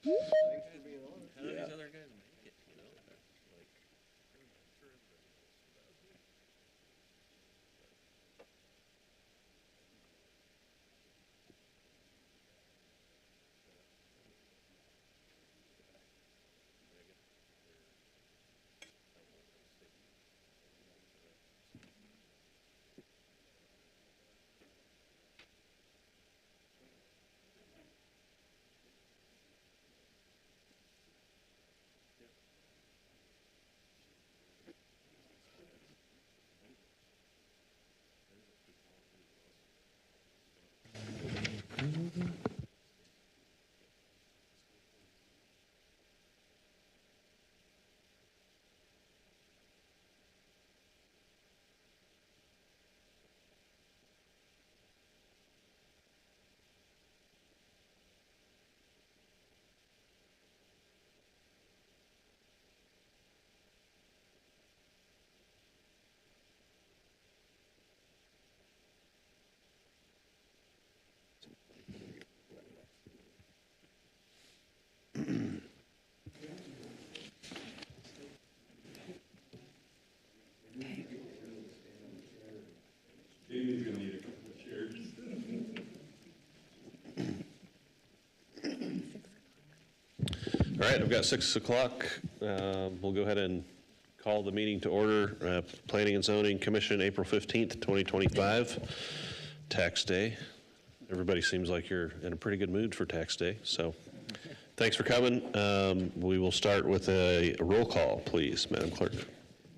Thanks for being on. How do these other guys make it, you know? Like, I'm sure everybody else. Amy's gonna need a couple of chairs. All right, I've got 6 o'clock. We'll go ahead and call the meeting to order. Planning and Zoning Commission, April 15th, 2025, tax day. Everybody seems like you're in a pretty good mood for tax day, so thanks for coming. We will start with a roll call, please, Madam Clerk.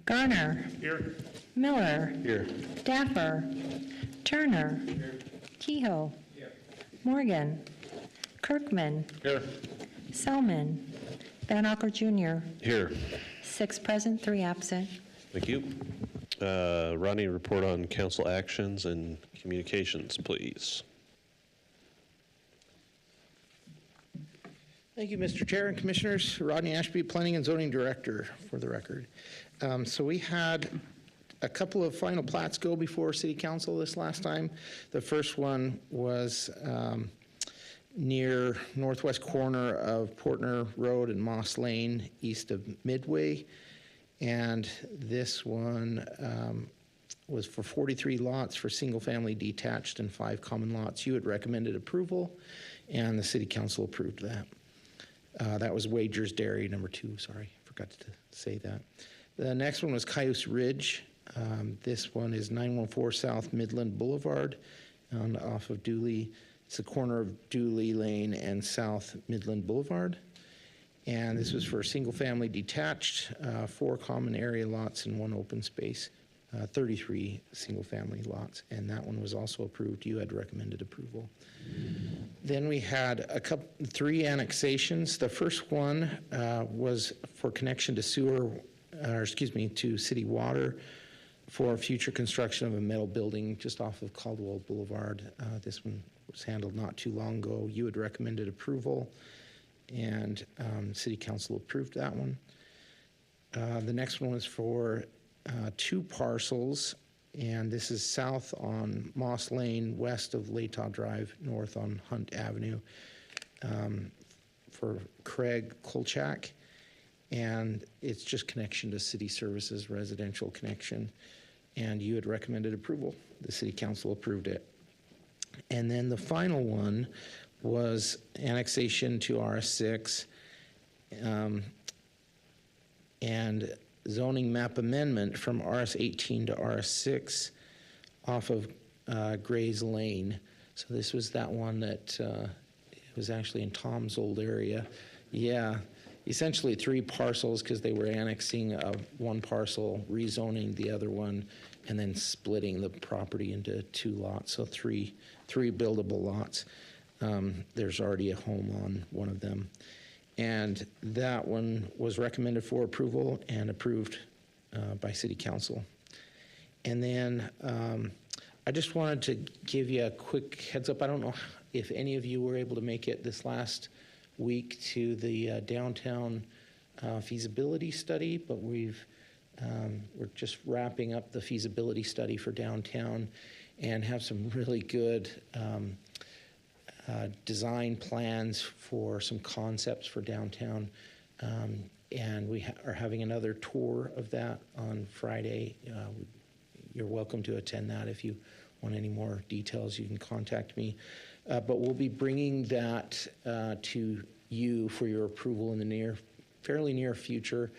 Garner. Here. Miller. Here. Dapper. Turner. Kehoe. Morgan. Kirkman. Here. Selman. Van Acker Jr. Here. 6 present, 3 absent. Thank you. Rodney, report on council actions and communications, please. Thank you, Mr. Chair and Commissioners. Rodney Ashby, Planning and Zoning Director, for the record. So we had a couple of final plats go before City Council this last time. The first one was near northwest corner of Portner Road and Moss Lane, east of Midway. And this one was for 43 lots for single-family detached and 5 common lots. You had recommended approval, and the City Council approved that. That was Wagers Dairy, number 2, sorry, forgot to say that. The next one was Cayuse Ridge. This one is 914 South Midland Boulevard and off of Dooley. It's the corner of Dooley Lane and South Midland Boulevard. And this was for single-family detached, 4 common area lots and 1 open space, 33 single-family lots. And that one was also approved. You had recommended approval. Then we had 3 annexations. The first one was for connection to to city water for future construction of a metal building just off of Caldwell Boulevard. This one was handled not too long ago. You had recommended approval, and City Council approved that one. The next one was for 2 parcels, and this is south on Moss Lane, west of Latah Drive, north on Hunt Avenue, for Craig Kolchak. And it's just connection to city services, residential connection. And you had recommended approval. The City Council approved it. And then the final one was annexation to RS6 and zoning map amendment from RS18 to RS6 off of Grays Lane. So this was that one that it was actually in Tom's old area. Yeah. Essentially 3 parcels because they were annexing one parcel, rezoning the other one, and then splitting the property into 2 lots. So three buildable lots. There's already a home on one of them. And that one was recommended for approval and approved by City Council. And then I just wanted to give you a quick heads up. I don't know if any of you were able to make it this last week to the downtown feasibility study, but we're just wrapping up the feasibility study for downtown and have some really good design plans for some concepts for downtown. And we are having another tour of that on Friday. You're welcome to attend that. If you want any more details, you can contact me. But we'll be bringing that to you for your approval in the fairly near future.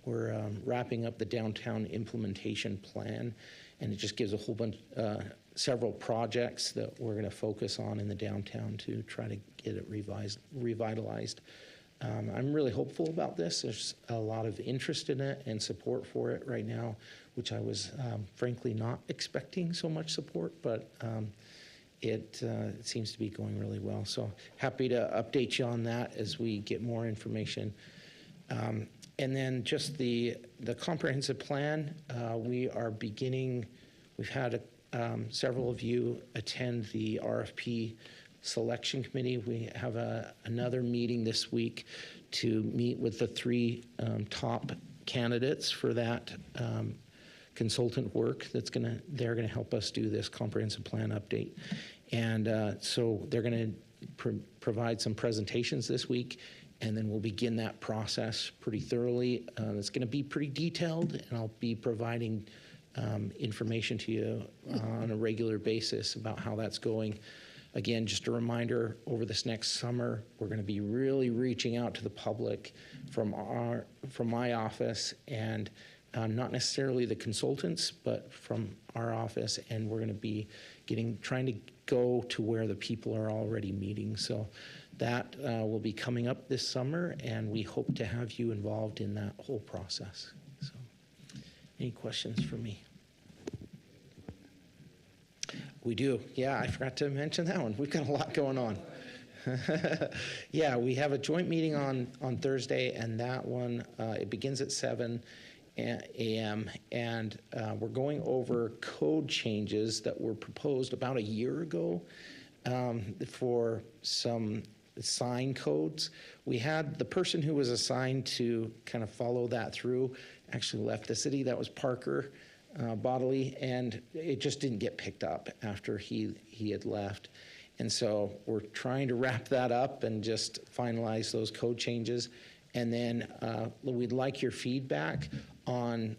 We're wrapping up the downtown implementation plan, and it just gives a whole bunch, several projects that we're going to focus on in the downtown to try to get it revitalized. I'm really hopeful about this. There's a lot of interest in it and support for it right now, which I was frankly not expecting so much support, but it seems to be going really well. So happy to update you on that as we get more information. And then just the comprehensive plan, we are beginning, we've had several of you attend the RFP selection committee. We have another meeting this week to meet with the 3 top candidates for that consultant work they're gonna help us do this comprehensive plan update. And so they're gonna provide some presentations this week, and then we'll begin that process pretty thoroughly. It's gonna be pretty detailed, and I'll be providing information to you on a regular basis about how that's going. Again, just a reminder, over this next summer, we're going to be really reaching out to the public from my office, and not necessarily the consultants, but from our office, and we're going to be trying to go to where the people are already meeting. So that will be coming up this summer, and we hope to have you involved in that whole process. So, any questions for me? We do. Yeah, I forgot to mention that one. We've got a lot going on. Yeah, we have a joint meeting on Thursday, and that one, it begins at 7 a.m., and we're going over code changes that were proposed about a year ago for some sign codes. We had the person who was assigned to kind of follow that through actually left the city. That was Parker Bodley, and it just didn't get picked up after he had left. And so we're trying to wrap that up and just finalize those code changes. And then we'd like your feedback on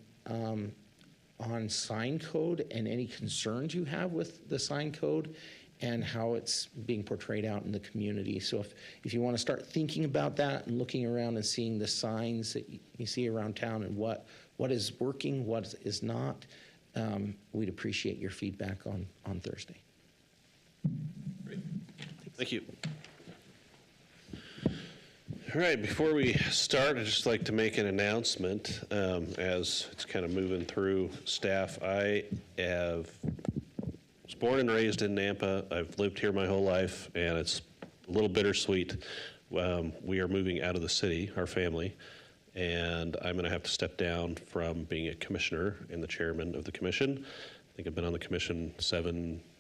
sign code and any concerns you have with the sign code and how it's being portrayed out in the community. So if you want to start thinking about that and looking around and seeing the signs that you see around town and what is working, what is not, we'd appreciate your feedback on Thursday. Great. Thank you. All right, before we start, I'd just like to make an announcement as it's kind of moving through staff. I was born and raised in Nampa. I've lived here my whole life, and it's a little bittersweet. We are moving out of the city, our family, and I'm going to have to step down from being a commissioner and the chairman of the commission. I think I've been on the commission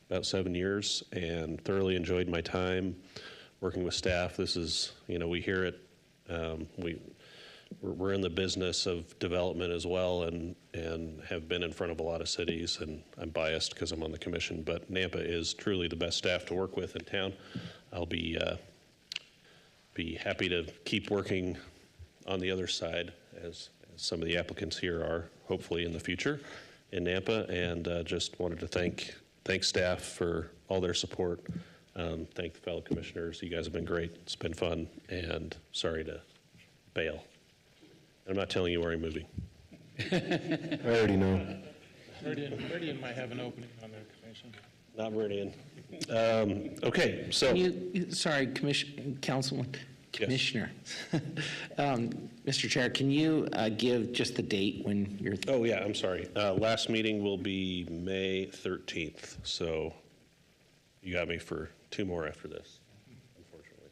about 7 years and thoroughly enjoyed my time working with staff. This is, we hear it, we're in the business of development as well, and have been in front of a lot of cities, and I'm biased because I'm on the commission, but Nampa is truly the best staff to work with in town. I'll be happy to keep working on the other side as some of the applicants here are, hopefully in the future in Nampa, and just wanted to thank staff for all their support. Thank the fellow commissioners. You guys have been great. It's been fun, and sorry to bail. I'm not telling you where I'm moving. I already know. Meridian might have an opening on their commission. Not Meridian. Okay, so. Sorry, Councilman. Yes. Commissioner. Mr. Chair, can you give just the date when you're... Oh, yeah, I'm sorry. Last meeting will be May 13th, so you got me for 2 more after this, unfortunately.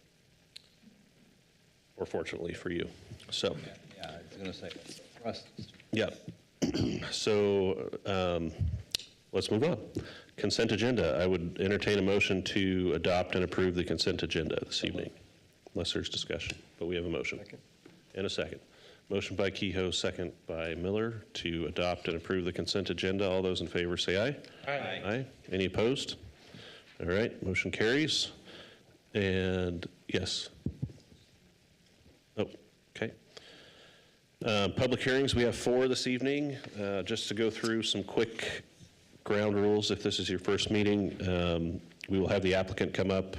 Or fortunately for you. So. Yeah, I was going to say, trust. Yeah. So let's move on. Consent agenda. I would entertain a motion to adopt and approve the consent agenda this evening, unless there's discussion. But we have a motion. And a second. Motion by Kehoe, second by Miller to adopt and approve the consent agenda. All those in favor say aye. Aye. Aye. Any opposed? All right, motion carries. And yes. Oh, okay. Public hearings, we have 4 this evening. Just to go through some quick ground rules, if this is your first meeting, we will have the applicant come up,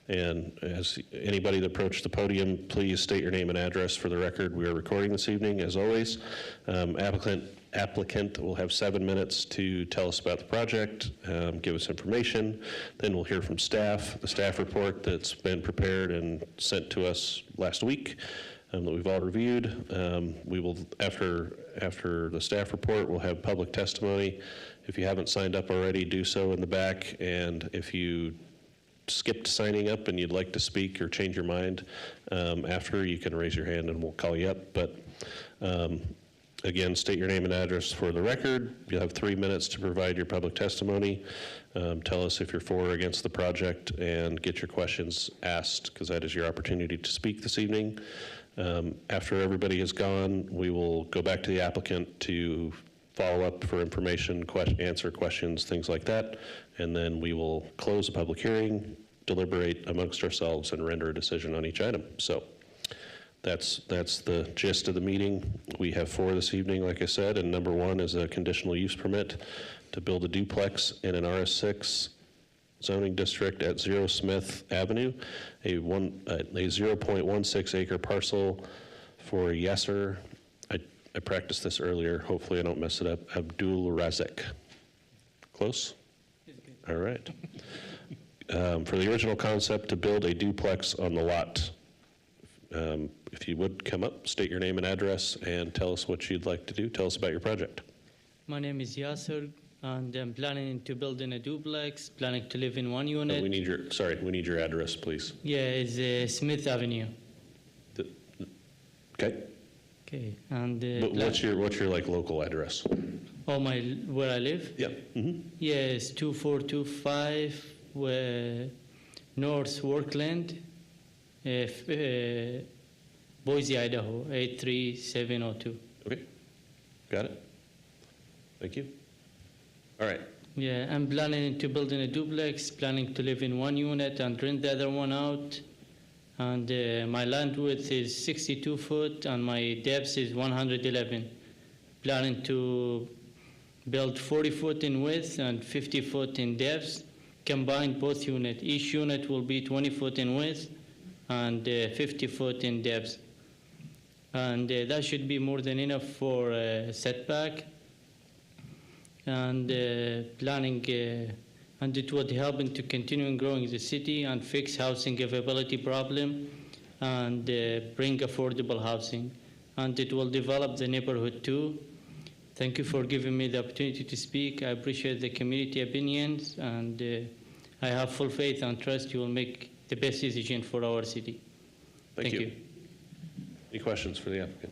and as anybody that approached the podium, please state your name and address for the record. We are recording this evening, as always. Applicant will have 7 minutes to tell us about the project, give us information. Then we'll hear from staff, the staff report that's been prepared and sent to us last week that we've all reviewed. We will, after the staff report, we'll have public testimony. If you haven't signed up already, do so in the back. And if you skipped signing up and you'd like to speak or change your mind after, you can raise your hand and we'll call you up. But again, state your name and address for the record. You'll have 3 minutes to provide your public testimony. Tell us if you're for or against the project and get your questions asked, because that is your opportunity to speak this evening. After everybody has gone, we will go back to the applicant to follow up for information, answer questions, things like that, and then we will close the public hearing, deliberate amongst ourselves, and render a decision on each item. So that's the gist of the meeting. We have 4 this evening, like I said, and number 1 is a conditional use permit to build a duplex in an RS6 zoning district at 0 Smith Avenue, a 0.16 acre parcel for Yasser. I practiced this earlier. Hopefully I don't mess it up. Abdul Razek. Close? All right. For the original concept to build a duplex on the lot. If you would come up, state your name and address, and tell us what you'd like to do. Tell us about your project. My name is Yasser, and I'm planning to build in a duplex, planning to live in 1 unit. We need your address, please. Yeah, it's Smith Avenue. Okay. Okay, and But what's your like local address? where I live? Yeah. Mm-hmm. Yeah, it's 2425 North Workland, Boise, Idaho 83702. Okay. Got it. Thank you. All right. Yeah, I'm planning to build in a duplex, planning to live in 1 unit and rent the other one out. And my land width is 62 foot and my depth is 111. Planning to build 40 foot in width and 50 foot in depth, combine both units. Each unit will be 20 foot in width and 50 foot in depth. And that should be more than enough for setback. And planning, and it would help into continuing growing the city and fix housing availability problem and bring affordable housing. And it will develop the neighborhood too. Thank you for giving me the opportunity to speak. I appreciate the community opinions, and I have full faith and trust you will make the best decision for our city. Thank you. Any questions for the applicant?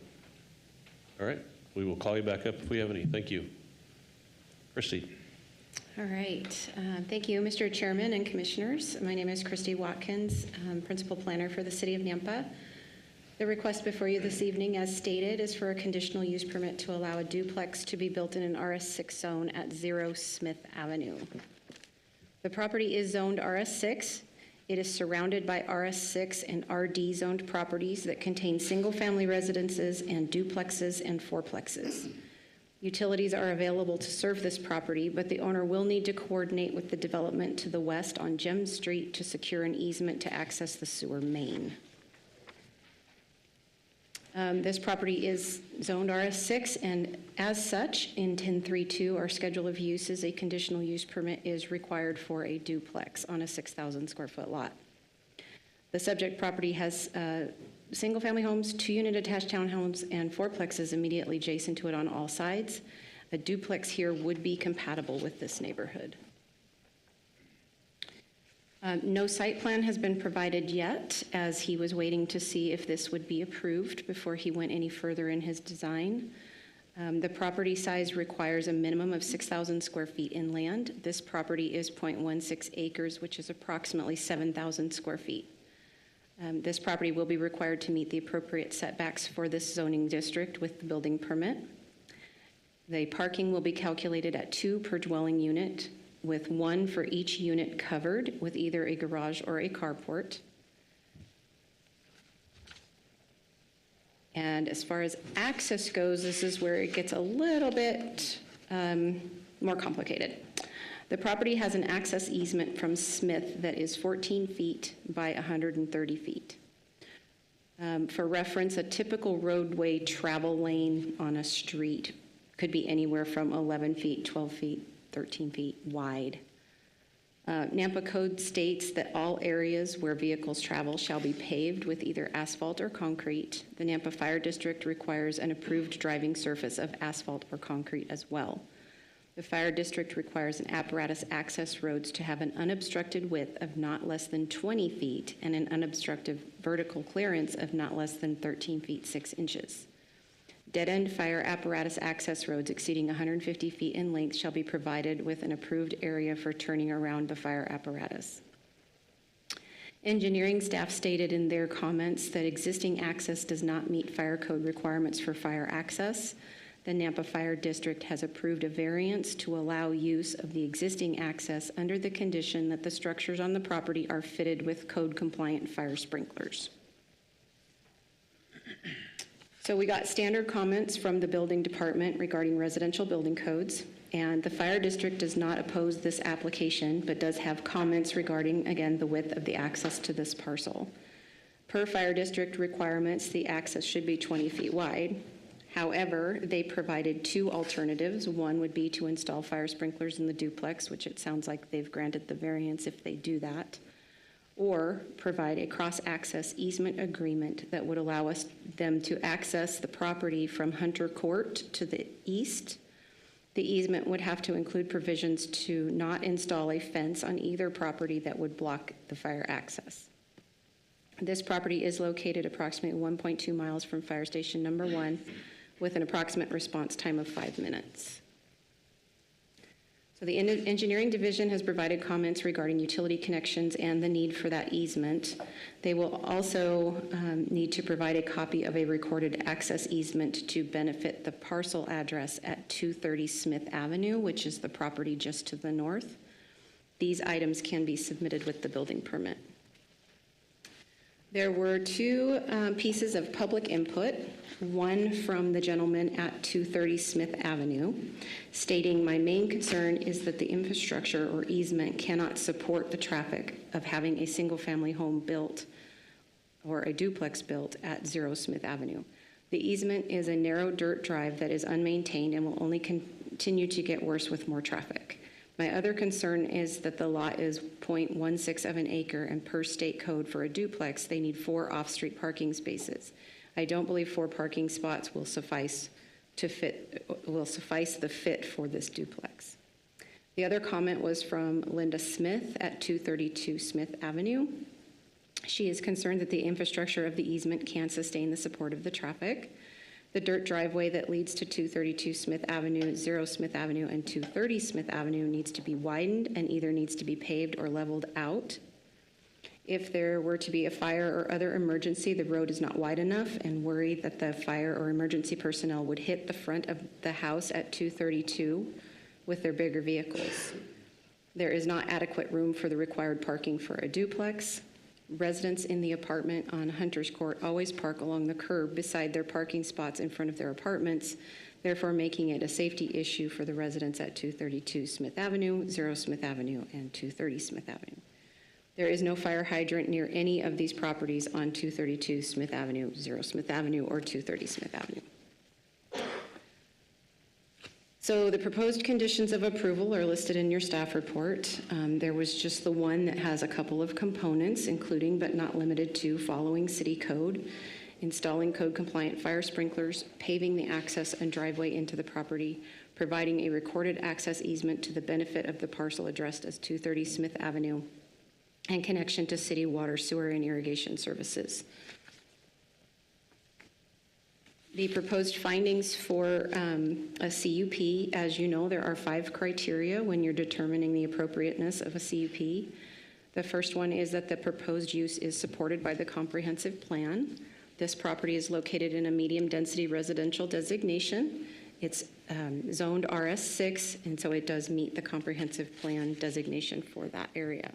All right. We will call you back up if we have any. Thank you. Christy. All right. Thank you, Mr. Chairman and Commissioners. My name is Christy Watkins, Principal Planner for the City of Nampa. The request before you this evening, as stated, is for a conditional use permit to allow a duplex to be built in an RS6 zone at 0 Smith Avenue. The property is zoned RS6. It is surrounded by RS6 and RD zoned properties that contain single-family residences and duplexes and fourplexes. Utilities are available to serve this property, but the owner will need to coordinate with the development to the west on Gem Street to secure an easement to access the sewer main. This property is zoned RS6, and as such, in 1032, our schedule of uses, a conditional use permit is required for a duplex on a 6,000 square foot lot. The subject property has single-family homes, 2-unit attached townhomes, and fourplexes immediately adjacent to it on all sides. A duplex here would be compatible with this neighborhood. No site plan has been provided yet, as he was waiting to see if this would be approved before he went any further in his design. The property size requires a minimum of 6,000 square feet in land. This property is 0.16 acres, which is approximately 7,000 square feet. This property will be required to meet the appropriate setbacks for this zoning district with the building permit. The parking will be calculated at 2 per dwelling unit. with one for each unit covered with either a garage or a carport. And as far as access goes, this is where it gets a little bit more complicated. The property has an access easement from Smith that is 14 feet by 130 feet. For reference, a typical roadway travel lane on a street could be anywhere from 11 feet, 12 feet, 13 feet wide. Nampa Code states that all areas where vehicles travel shall be paved with either asphalt or concrete. The Nampa Fire District requires an approved driving surface of asphalt or concrete as well. The Fire District requires an apparatus access roads to have an unobstructed width of not less than 20 feet and an unobstructed vertical clearance of not less than 13 feet 6 inches. Dead-end fire apparatus access roads exceeding 150 feet in length shall be provided with an approved area for turning around the fire apparatus. Engineering staff stated in their comments that existing access does not meet fire code requirements for fire access. The Nampa Fire District has approved a variance to allow use of the existing access under the condition that the structures on the property are fitted with code-compliant fire sprinklers. So we got standard comments from the building department regarding residential building codes, and the fire district does not oppose this application, but does have comments regarding, again, the width of the access to this parcel. Per fire district requirements, the access should be 20 feet wide. However, they provided two alternatives. One would be to install fire sprinklers in the duplex, which it sounds like they've granted the variance if they do that, or provide a cross-access easement agreement that would allow them to access the property from Hunter Court to the east. The easement would have to include provisions to not install a fence on either property that would block the fire access. This property is located approximately 1.2 miles from Fire Station Number 1 with an approximate response time of 5 minutes. So the engineering division has provided comments regarding utility connections and the need for that easement. They will also need to provide a copy of a recorded access easement to benefit the parcel address at 230 Smith Avenue, which is the property just to the north. These items can be submitted with the building permit. There were two pieces of public input, one from the gentleman at 230 Smith Avenue, stating, "My main concern is that the infrastructure or easement cannot support the traffic of having a single-family home built or a duplex built at 0 Smith Avenue. The easement is a narrow dirt drive that is unmaintained and will only continue to get worse with more traffic. My other concern is that the lot is 0.16 of an acre, and per state code for a duplex, they need 4 off-street parking spaces. I don't believe 4 parking spots will suffice the fit for this duplex." The other comment was from Linda Smith at 232 Smith Avenue. She is concerned that the infrastructure of the easement can't sustain the support of the traffic. The dirt driveway that leads to 232 Smith Avenue, 0 Smith Avenue, and 230 Smith Avenue needs to be widened and either needs to be paved or leveled out. If there were to be a fire or other emergency, the road is not wide enough, and worried that the fire or emergency personnel would hit the front of the house at 232 with their bigger vehicles. There is not adequate room for the required parking for a duplex. Residents in the apartment on Hunter's Court always park along the curb beside their parking spots in front of their apartments, therefore making it a safety issue for the residents at 232 Smith Avenue, 0 Smith Avenue, and 230 Smith Avenue. There is no fire hydrant near any of these properties on 232 Smith Avenue, 0 Smith Avenue, or 230 Smith Avenue. So the proposed conditions of approval are listed in your staff report. There was just the one that has a couple of components, including but not limited to following city code, installing code-compliant fire sprinklers, paving the access and driveway into the property, providing a recorded access easement to the benefit of the parcel addressed as 230 Smith Avenue, and connection to city water, sewer, and irrigation services. The proposed findings for a CUP, as you know, there are 5 criteria when you're determining the appropriateness of a CUP. The first one is that the proposed use is supported by the comprehensive plan. This property is located in a medium-density residential designation. It's zoned RS6, and so it does meet the comprehensive plan designation for that area.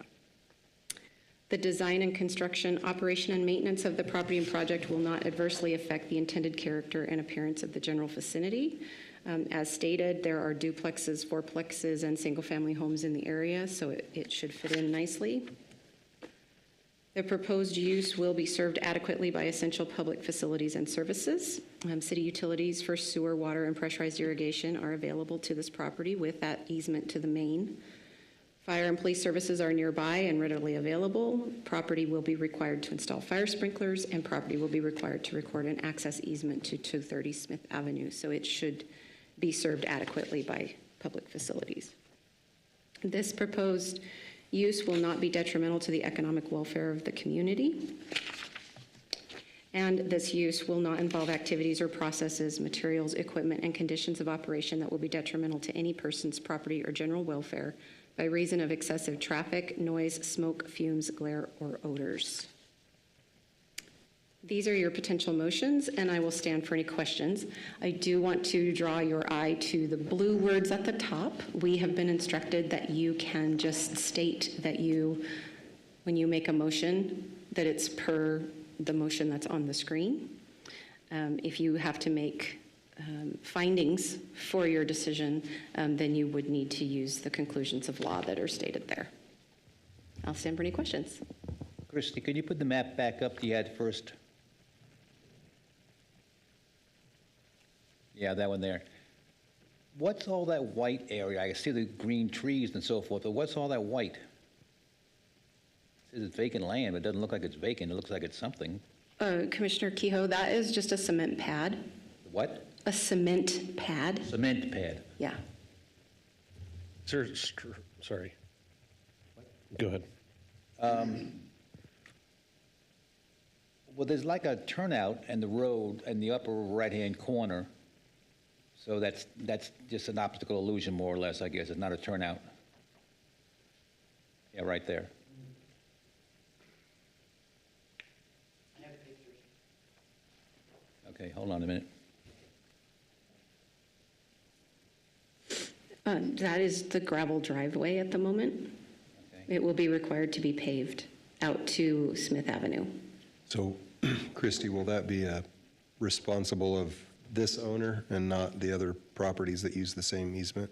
The design and construction, operation, and maintenance of the property and project will not adversely affect the intended character and appearance of the general vicinity. As stated, there are duplexes, fourplexes, and single-family homes in the area, so it should fit in nicely. The proposed use will be served adequately by essential public facilities and services. City utilities for sewer, water, and pressurized irrigation are available to this property with that easement to the main. Fire and police services are nearby and readily available. Property will be required to install fire sprinklers, and property will be required to record an access easement to 230 Smith Avenue, so it should be served adequately by public facilities. This proposed use will not be detrimental to the economic welfare of the community. And this use will not involve activities or processes, materials, equipment, and conditions of operation that will be detrimental to any person's property or general welfare by reason of excessive traffic, noise, smoke, fumes, glare, or odors. These are your potential motions, and I will stand for any questions. I do want to draw your eye to the blue words at the top. We have been instructed that you can just state that when you make a motion, that it's per the motion that's on the screen. If you have to make findings for your decision, then you would need to use the conclusions of law that are stated there. I'll stand for any questions. Christy, could you put the map back up that you had first? Yeah, that one there. What's all that white area? I see the green trees and so forth, but what's all that white? It says it's vacant land, but it doesn't look like it's vacant. It looks like it's something. Commissioner Kehoe, that is just a cement pad. What? A cement pad. Cement pad. Yeah. Sorry. Go ahead. Well, there's like a turnout in the road in the upper right-hand corner. So that's just an optical illusion, more or less, I guess. It's not a turnout. Yeah, right there. I have pictures. Okay, hold on a minute. That is the gravel driveway at the moment. Okay. It will be required to be paved out to Smith Avenue. So, Christy, will that be responsible of this owner and not the other properties that use the same easement?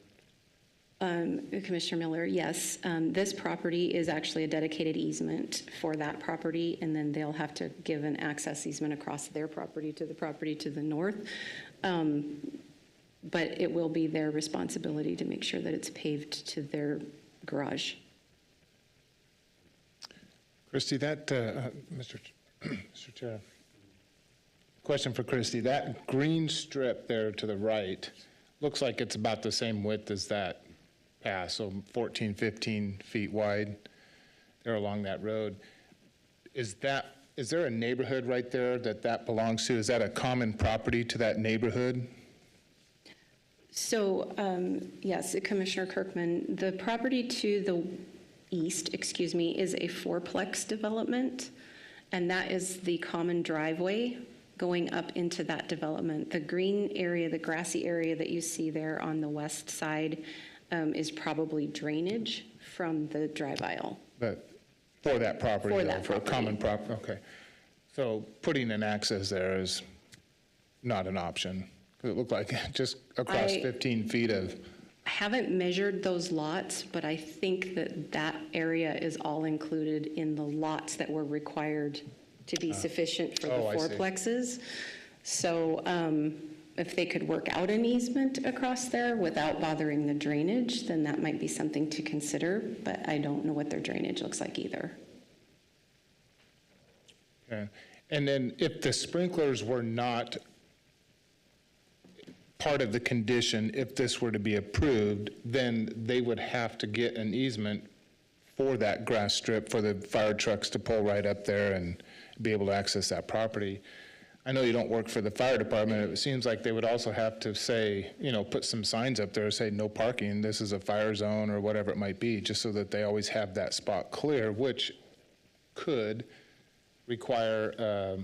Commissioner Miller, yes. This property is actually a dedicated easement for that property, and then they'll have to give an access easement across their property to the north. But it will be their responsibility to make sure that it's paved to their garage. Christy, that, Mr. Chair, question for Christy. That green strip there to the right looks like it's about the same width as that path, so 14, 15 feet wide there along that road. Is there a neighborhood right there that belongs to? Is that a common property to that neighborhood? So, yes, Commissioner Kirkman, the property to the east, is a fourplex development, and that is the common driveway going up into that development. The green area, the grassy area that you see there on the west side is probably drainage from the drive aisle. But for that property? For that For a property. common property, okay. So putting an access there is not an option? 'Cause it looked like just across 15 feet of... I haven't measured those lots, but I think that area is all included in the lots that were required to be sufficient for the I see. fourplexes. So if they could work out an easement across there without bothering the drainage, then that might be something to consider, but I don't know what their drainage looks like either. Okay. And then if the sprinklers were not part of the condition, if this were to be approved, then they would have to get an easement for that grass strip for the fire trucks to pull right up there and be able to access that property. I know you don't work for the fire department. It seems like they would also have to say, put some signs up there, say no parking, this is a fire zone or whatever it might be, just so that they always have that spot clear, which could require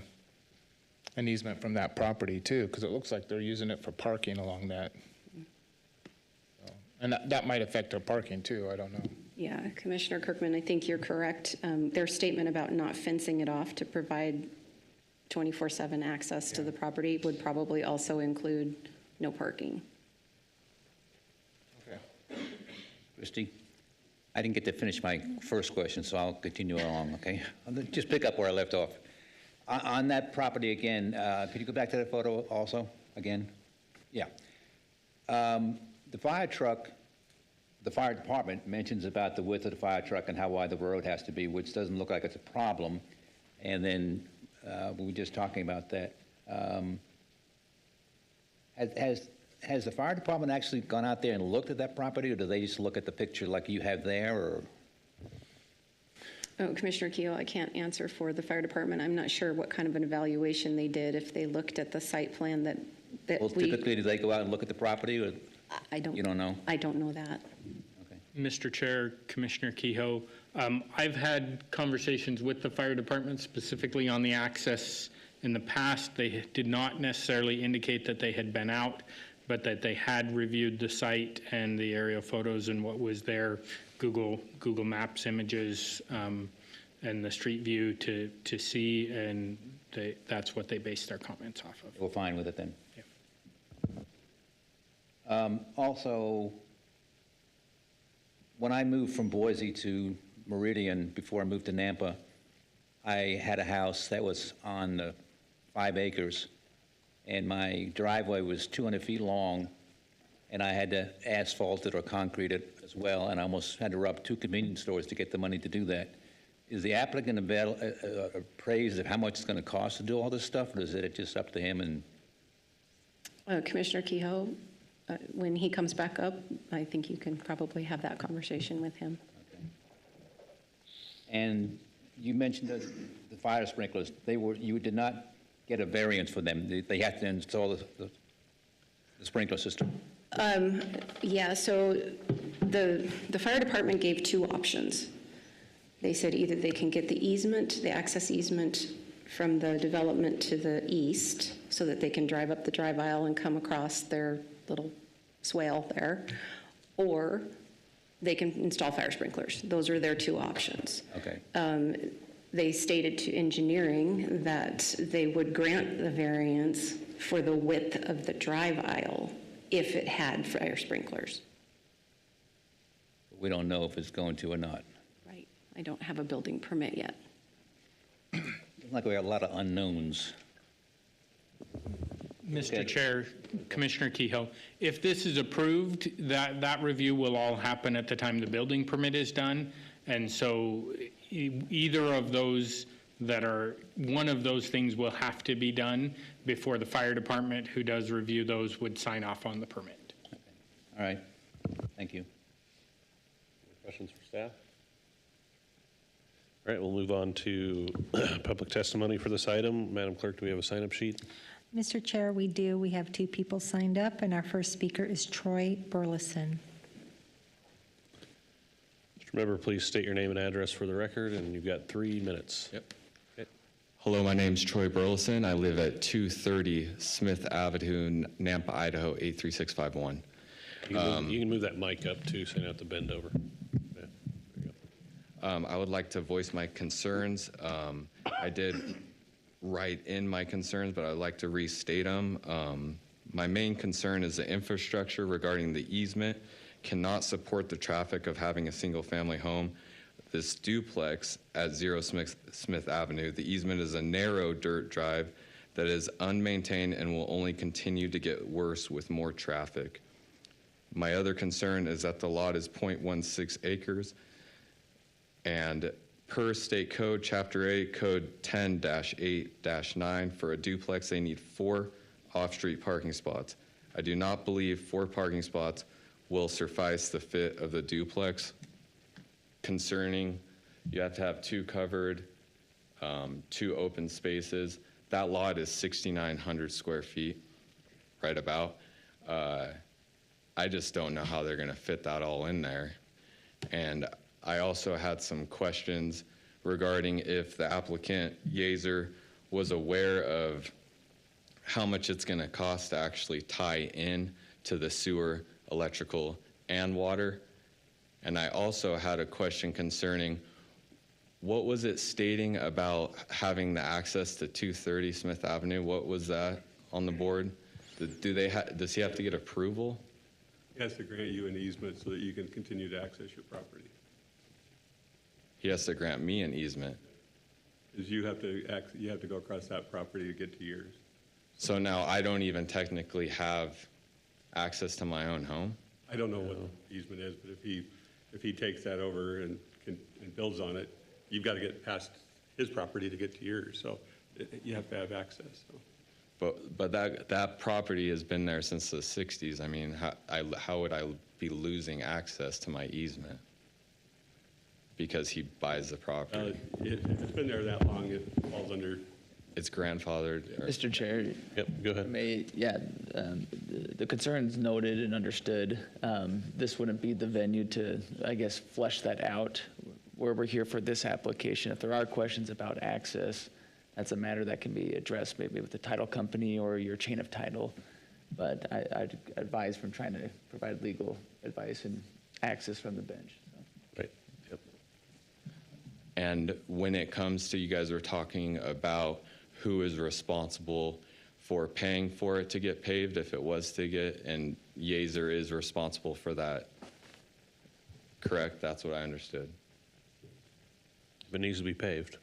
an easement from that property too, because it looks like they're using it for parking along that. So, and that might affect their parking too, I don't know. Yeah, Commissioner Kirkman, I think you're correct. Their statement about not fencing it off to provide 24/7 access to the property would probably also include no parking. Okay. Christie, I didn't get to finish my first question, so I'll continue along, okay? I'll just pick up where I left off. On that property again, could you go back to that photo also, again? Yeah. The fire truck, the fire department mentions about the width of the fire truck and how wide the road has to be, which doesn't look like it's a problem. And then we were just talking about that. Has the fire department actually gone out there and looked at that property, or do they just look at the picture like you have there, or? Oh, Commissioner Keough, I can't answer for the fire department. I'm not sure what kind of an evaluation they did, if they looked at the site plan that Well, we... typically, do they go out and look at the property, or I don't... you don't know? I don't know that. Okay. Mr. Chair, Commissioner Kehoe, I've had conversations with the fire department specifically on the access in the past. They did not necessarily indicate that they had been out, but that they had reviewed the site and the aerial photos and what was there, Google Maps images, and the street view to see, and that's what they based their comments off of. We're fine with it then? Yeah. Also, when I moved from Boise to Meridian, before I moved to Nampa, I had a house that was on 5 acres, and my driveway was 200 feet long, and I had to asphalt it or concrete it as well, and I almost had to rob 2 convenience stores to get the money to do that. Is the applicant appraised of how much it's going to cost to do all this stuff, or is it just up to him? And Commissioner Kehoe, when he comes back up, I think you can probably have that conversation with him. And you mentioned the fire sprinklers. You did not get a variance for them. They had to install the sprinkler system. Yeah, so the fire department gave 2 options. They said either they can get the easement, the access easement from the development to the east, so that they can drive up the drive aisle and come across their little swale there, or they can install fire sprinklers. Those are their 2 options. Okay. They stated to engineering that they would grant the variance for the width of the drive aisle if it had fire sprinklers. We don't know if it's going to or not. Right. I don't have a building permit yet. Seems like we have a lot of unknowns. Mr. Okay. Chair, Commissioner Kehoe, if this is approved, that review will all happen at the time the building permit is done. And so either of those one of those things will have to be done before the fire department, who does review those, would sign off on the permit. All right. Thank you. Questions for staff? All right, we'll move on to public testimony for this item. Madam Clerk, do we have a sign-up sheet? Mr. Chair, we do. We have 2 people signed up, and our first speaker is Troy Burleson. Mr. Member, please state your name and address for the record, and you've got 3 minutes. Yep. Okay. Hello, my name's Troy Burleson. I live at 230 Smith Avenue, Nampa, Idaho, 83651. You can move that mic up too, so you don't have to bend over. Yeah, there you go. I would like to voice my concerns. I did write in my concerns, but I'd like to restate them. My main concern is the infrastructure regarding the easement cannot support the traffic of having a single-family home. This duplex at 0 Smith Avenue, the easement is a narrow dirt drive that is unmaintained and will only continue to get worse with more traffic. My other concern is that the lot is 0.16 acres, and per state code, chapter 8, code 10-8-9, for a duplex, they need 4 off-street parking spots. I do not believe 4 parking spots will suffice the fit of the duplex. Concerning, you have to have 2 covered, 2 open spaces. That lot is 6,900 square feet, right about. I just don't know how they're going to fit that all in there. And I also had some questions regarding if the applicant, Yeazer, was aware of how much it's going to cost to actually tie in to the sewer, electrical, and water. And I also had a question concerning what was it stating about having the access to 230 Smith Avenue? What was that on the board? Does he have to get approval? He has to grant you an easement so that you can continue to access your property. He has to grant me an easement. Because you have to go across that property to get to yours. So now I don't even technically have access to my own home? I don't know what the easement is, but if he takes that over and builds on it, you've got to get past his property to get to yours, so you have to have access. So. But that property has been there since the 60s. I mean, how would I be losing access to my easement? Because he buys the property. If it's been there that long, it falls under. It's grandfathered. Mr. Chair. Yep, go ahead. The concerns noted and understood. This wouldn't be the venue to, I guess, flesh that out. Where we're here for this application, if there are questions about access, that's a matter that can be addressed maybe with the title company or your chain of title. But I'd advise from trying to provide legal advice and access from the bench. Right. Yep. And when it comes to, you guys were talking about who is responsible for paying for it to get paved if it was to get, and Yaser is responsible for that, correct? That's what I understood. It needs to be paved.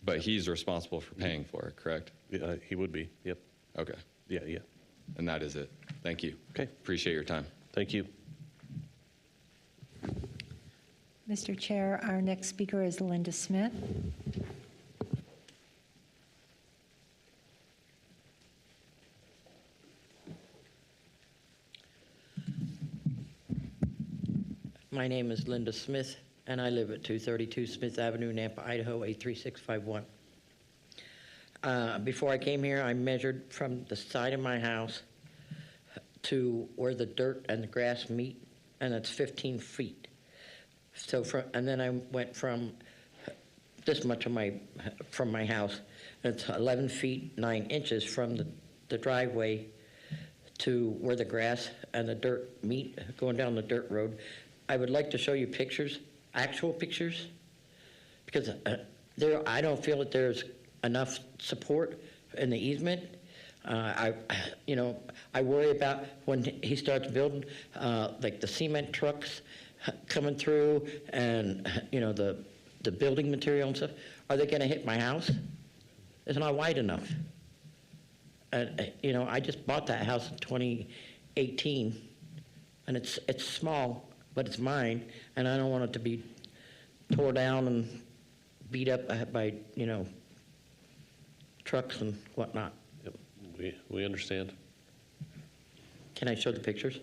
But he's responsible for paying for it, correct? He would be, yep. Okay. Yeah. And that is it. Thank you. Okay. Appreciate your time. Thank you. Mr. Chair, our next speaker is Linda Smith. My name is Linda Smith, and I live at 232 Smith Avenue, Nampa, Idaho, 83651. Before I came here, I measured from the side of my house to where the dirt and the grass meet, and it's 15 feet. So and then I went from this much of from my house, and it's 11 feet 9 inches from the driveway to where the grass and the dirt meet, going down the dirt road. I would like to show you pictures, actual pictures, because I don't feel that there's enough support in the easement. I worry about when he starts building, like the cement trucks coming through, and the building material and stuff. Are they going to hit my house? It's not wide enough. I just bought that house in 2018, and it's small, but it's mine, and I don't want it to be tore down and beat up by trucks and whatnot. Yep. We understand. Can I show the pictures?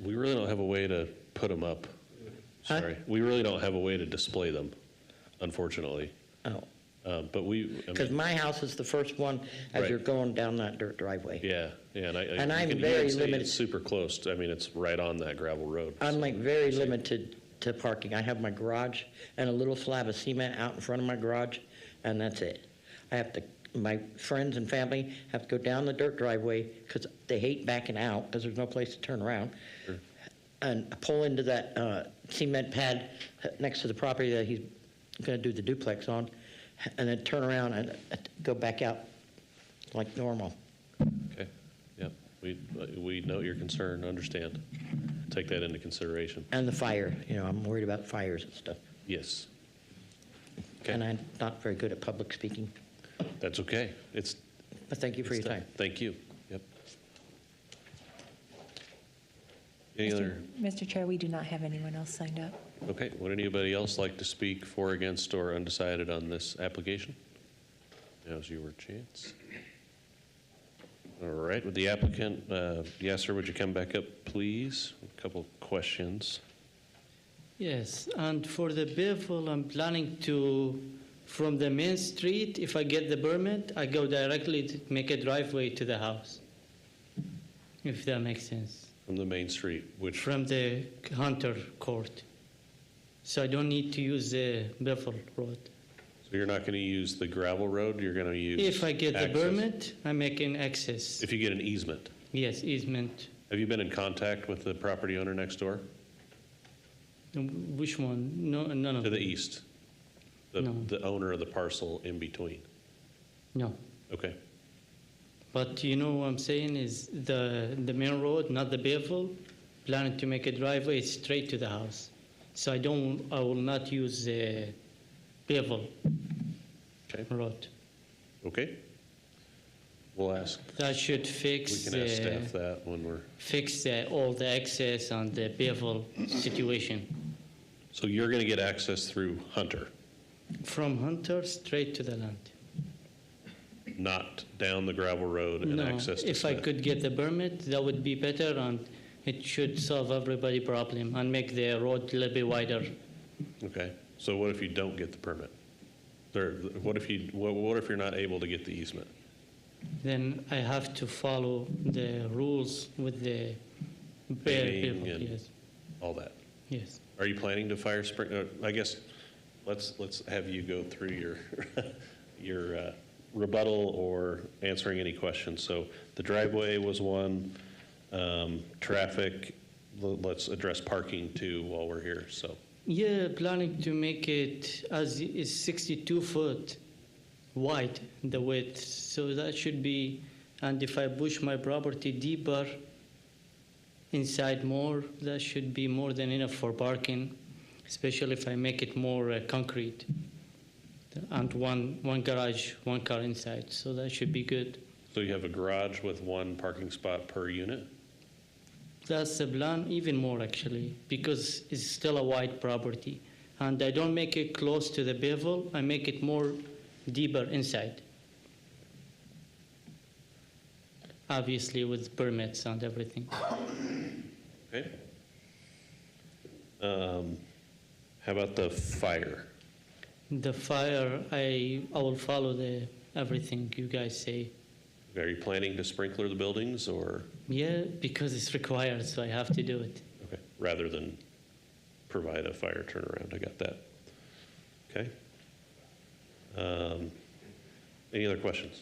We really don't have a way to put them up. Huh? Sorry. We really don't have a way to display them, unfortunately. Oh. But Because my house is the first one as Right. you're going down that dirt driveway. Yeah, And you I'm can very see limited. It's super close. I mean, it's right on that gravel road. I'm like very limited to parking. I have my garage and a little slab of cement out in front of my garage, and that's it. My friends and family have to go down the dirt driveway because they hate backing out because there's no place to turn around. Sure. And pull into that cement pad next to the property that he's going to do the duplex on, and then turn around and go back out like normal. Okay, yep. We note your concern, understand. Take that into consideration. And the fire, I'm worried about fires and stuff. Yes. Okay. And I'm not very good at public speaking. That's okay. But thank you for your time. Thank you. Yep. Any other? Mr. Chair, we do not have anyone else signed up. Okay. Would anybody else like to speak for, against, or undecided on this application? Now's your chance. All right. With the applicant, yes, sir, would you come back up, please? A couple questions. Yes, and for the Bevel, I'm planning to, from the main street, if I get the permit, I go directly to make a driveway to the house, if that makes sense. From the main street, which? From the Hunter Court. So I don't need to use the Bevel Road. So you're not going to use the gravel road, you're going to use If I get the access? permit, I'm making access. If you get an easement. Yes, easement. Have you been in contact with the property owner next door? Which one? No, none of To the them. east? No. The owner of the parcel in between? No. Okay. But you know what I'm saying is the main road, not the bevel, planning to make a driveway straight to the house. So I will not use the bevel Okay. road. Okay. We'll ask, That should we fix can ask staff that when we're, all the access and the bevel situation. so you're going to get access through Hunter, From Hunter straight to the land. not down the gravel road and No, access to if I Smith? could get the permit, that would be better, and it should solve everybody's problem and make the road a little bit wider. Okay. So what if you don't get the permit? What if you're not able to get the easement? Then I have to follow the rules with the Paving bevel. and- Yes, All that? yes. Are you planning to fire I guess, let's have you go through your, your rebuttal or answering any questions. So the driveway was one, traffic, let's address parking too while we're here, so. Yeah, planning to make it as is 62 foot wide, the width. So that should be, and if I push my property deeper inside more, that should be more than enough for parking, especially if I make it more concrete. And one garage, one car inside, so that should be good. So you have a garage with one parking spot per unit? That's the plan, even more actually, because it's still a wide property. And I don't make it close to the bevel, I make it more deeper inside. Obviously with permits and everything. Okay. How about the fire? The fire, I will follow everything you guys say. Are you planning to sprinkler the buildings or, Yeah, because it's required, so I have to do it. okay, rather than provide a fire turnaround? I got that. Okay. Any other questions?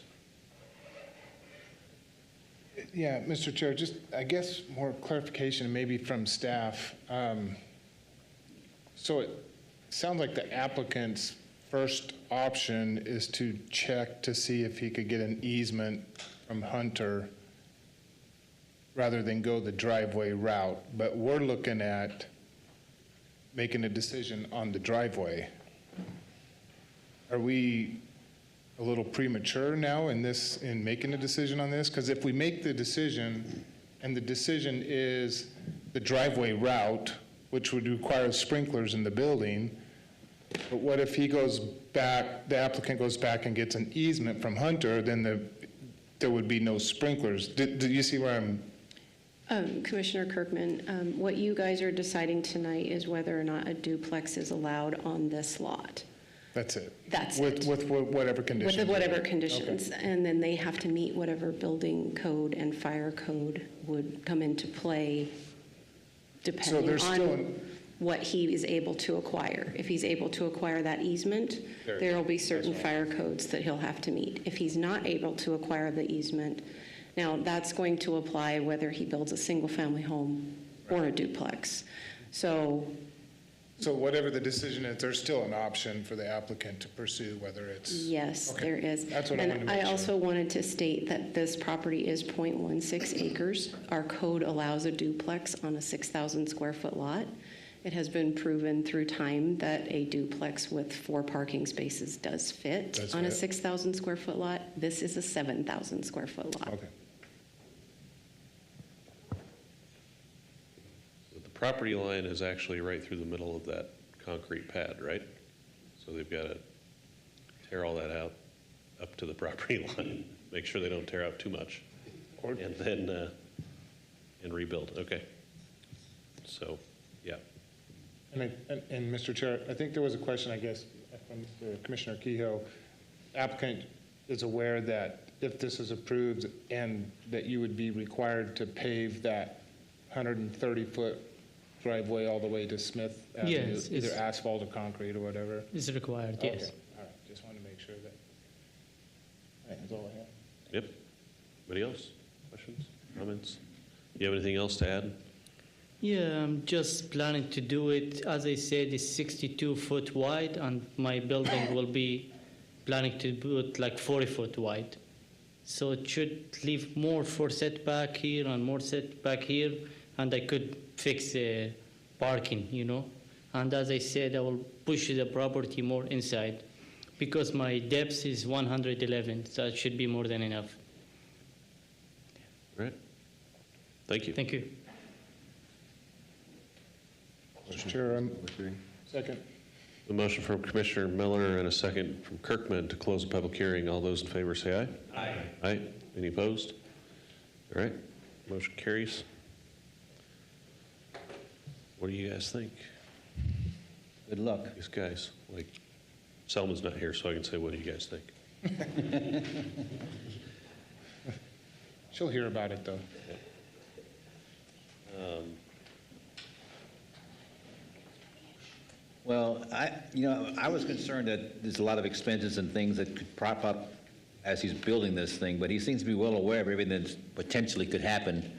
Yeah, Mr. Chair, just, I guess, more clarification maybe from staff. So it sounds like the applicant's first option is to check to see if he could get an easement from Hunter rather than go the driveway route. But we're looking at making a decision on the driveway. Are we a little premature now in making a decision on this? Because if we make the decision, and the decision is the driveway route, which would require sprinklers in the building, but what if he goes back, the applicant goes back and gets an easement from Hunter, then there would be no sprinklers. Do you see where I'm? Commissioner Kirkman, what you guys are deciding tonight is whether or not a duplex is allowed on this lot. That's it? That's With it. whatever conditions? With whatever Okay. conditions. And then they have to meet whatever building code and fire code would come into play depending there's still on what he is able to acquire. If he's able to acquire that easement, there will be certain fire codes that he'll have to meet. If he's not able to acquire the easement, now that's going to apply whether he builds a single-family home or a duplex. So So whatever the decision is, there's still an option for the applicant to pursue, whether it's? yes, Okay. there is. That's what I wanted to And make I sure. also wanted to state that this property is .16 acres. Our code allows a duplex on a 6,000 square foot lot. It has been proven through time that a duplex with 4 parking spaces does fit on a 6,000 square foot lot. This is a 7,000 square foot lot. Okay. The property line is actually right through the middle of that concrete pad, right? So they've got to tear all that out up to the property line, make sure they don't tear out too much, and then and rebuild. Okay. So, yeah. And Mr. Chair, I think there was a question, I guess, from Commissioner Kehoe. Applicant is aware that if this is approved and that you would be required to pave that 130-foot driveway all the way to Smith Avenue, Yes, either it's- asphalt or concrete or whatever? It's required, Okay. yes. All right, just That's all I have. Yep. Anybody else? Questions, comments? You have anything else to add? Yeah, I'm just planning to do it, as I said, it's 62 foot wide, and my building will be planning to put like 40 foot wide. So it should leave more for setback here and more setback here, and I could fix parking, you know. And as I said, I will push the property more inside, because my depth is 111, so it should be more than enough. All right. Thank you. Thank you. Mr. Chair, second. A motion from Commissioner Miller and a second from Kirkman to close the public hearing. All those in favor say aye. Aye. Aye. Any opposed? All right. Motion carries. What do you guys think? Good luck. These guys, like, Selma's not here, so I can say, what do you guys think? She'll hear about it, though. Well, I was concerned that there's a lot of expenses and things that could prop up as he's building this thing, but he seems to be well aware of everything that potentially could happen.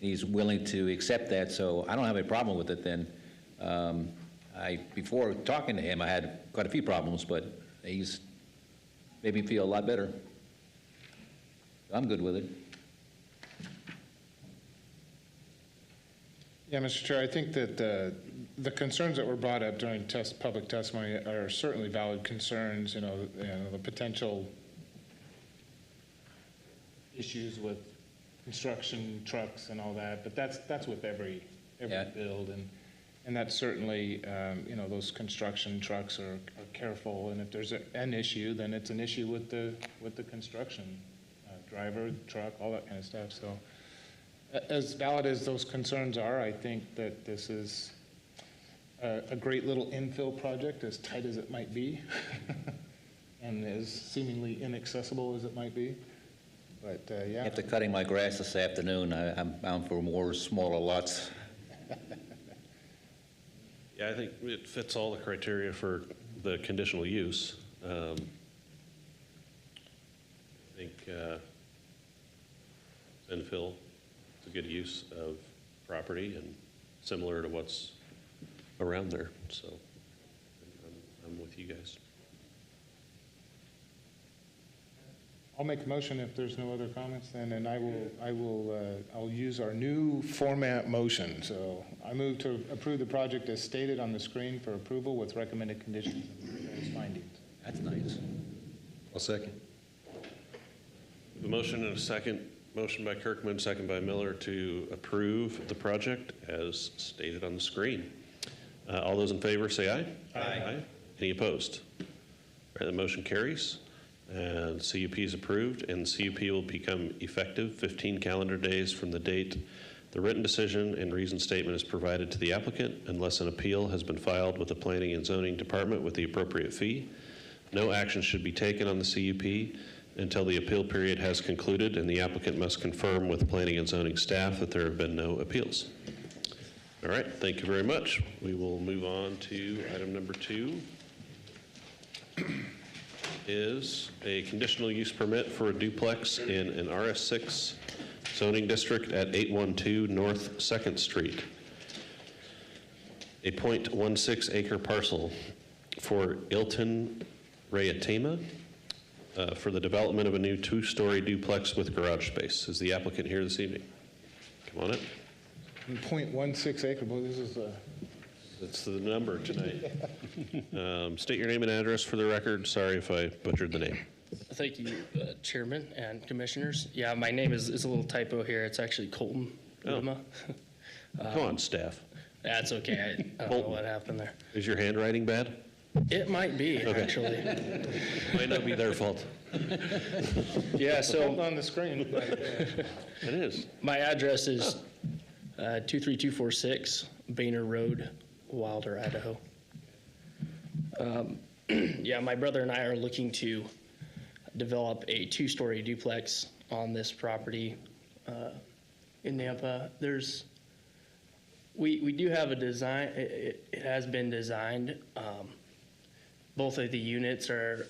He's willing to accept that, so I don't have any problem with it then. Before talking to him, I had quite a few problems, but he's made me feel a lot better. I'm good with it. Yeah, Mr. Chair, I think that the concerns that were brought up during public testimony are certainly valid concerns, the potential issues with construction trucks and all that, but that's with every build, and that's certainly, those construction trucks are careful, and if there's an issue, then it's an issue with the construction driver, truck, all that kind of stuff, so. As valid as those concerns are, I think that this is a great little infill project, as tight as it might be, and as seemingly inaccessible as it might be. But yeah. After cutting my grass this afternoon, I'm bound for more smaller lots. Yeah, I think it fits all the criteria for the conditional use. I think infill is a good use of property and similar to what's around there. So I'm with you guys. I'll make a motion if there's no other comments then, and I'll use our new format motion. So I move to approve the project as stated on the screen for approval with recommended conditions and findings. That's nice. I'll second. A motion and a second. Motion by Kirkman, second by Miller to approve the project as stated on the screen. All those in favor say aye. Aye. Any opposed? All right, the motion carries. And CUP is approved, and CUP will become effective 15 calendar days from the date the written decision and reason statement is provided to the applicant unless an appeal has been filed with the Planning and Zoning Department with the appropriate fee. No action should be taken on the CUP until the appeal period has concluded, and the applicant must confirm with Planning and Zoning staff that there have been no appeals. All right, thank you very much. We will move on to item number 2. Is a conditional use permit for a duplex in an RS6 zoning district at 812 North 2nd Street. A .16 acre parcel for Ilton Rayatema for the development of a new 2-story duplex with garage space. Is the applicant here this evening? Come on up. 0.16 acre, boy, this is a... That's the number tonight. State your name and address for the record. Sorry if I butchered the name. Thank you, Chairman and Commissioners. Yeah, my name is a little typo here. It's actually Colton Rima. Come on, staff. That's okay. I don't know what happened there. Is your handwriting bad? It might be, actually. Might not be their fault. Yeah, so... on the screen. It is. My address is 23246 Boehner Road, Wilder, Idaho. Yeah, my brother and I are looking to develop a 2-story duplex on this property in Nampa. We do have a design. It has been designed. Both of the units are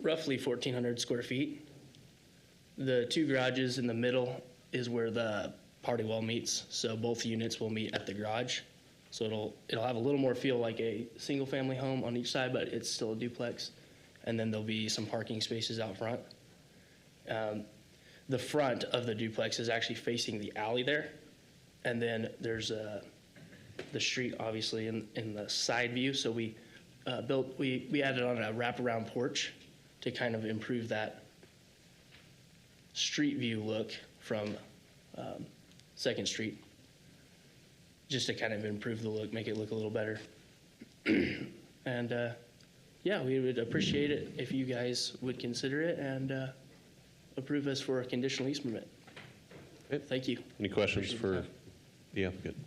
roughly 1,400 square feet. The two garages in the middle is where the party wall meets, so both units will meet at the garage. So it'll have a little more feel like a single-family home on each side, but it's still a duplex. And then there'll be some parking spaces out front. The front of the duplex is actually facing the alley there. And then there's the street, obviously, in the side view. So we added on a wraparound porch to kind of improve that street view look from Second Street, just to kind of improve the look, make it look a little better. And yeah, we would appreciate it if you guys would consider it and approve us for a conditional use permit. Okay. Thank you. Any questions for the applicant?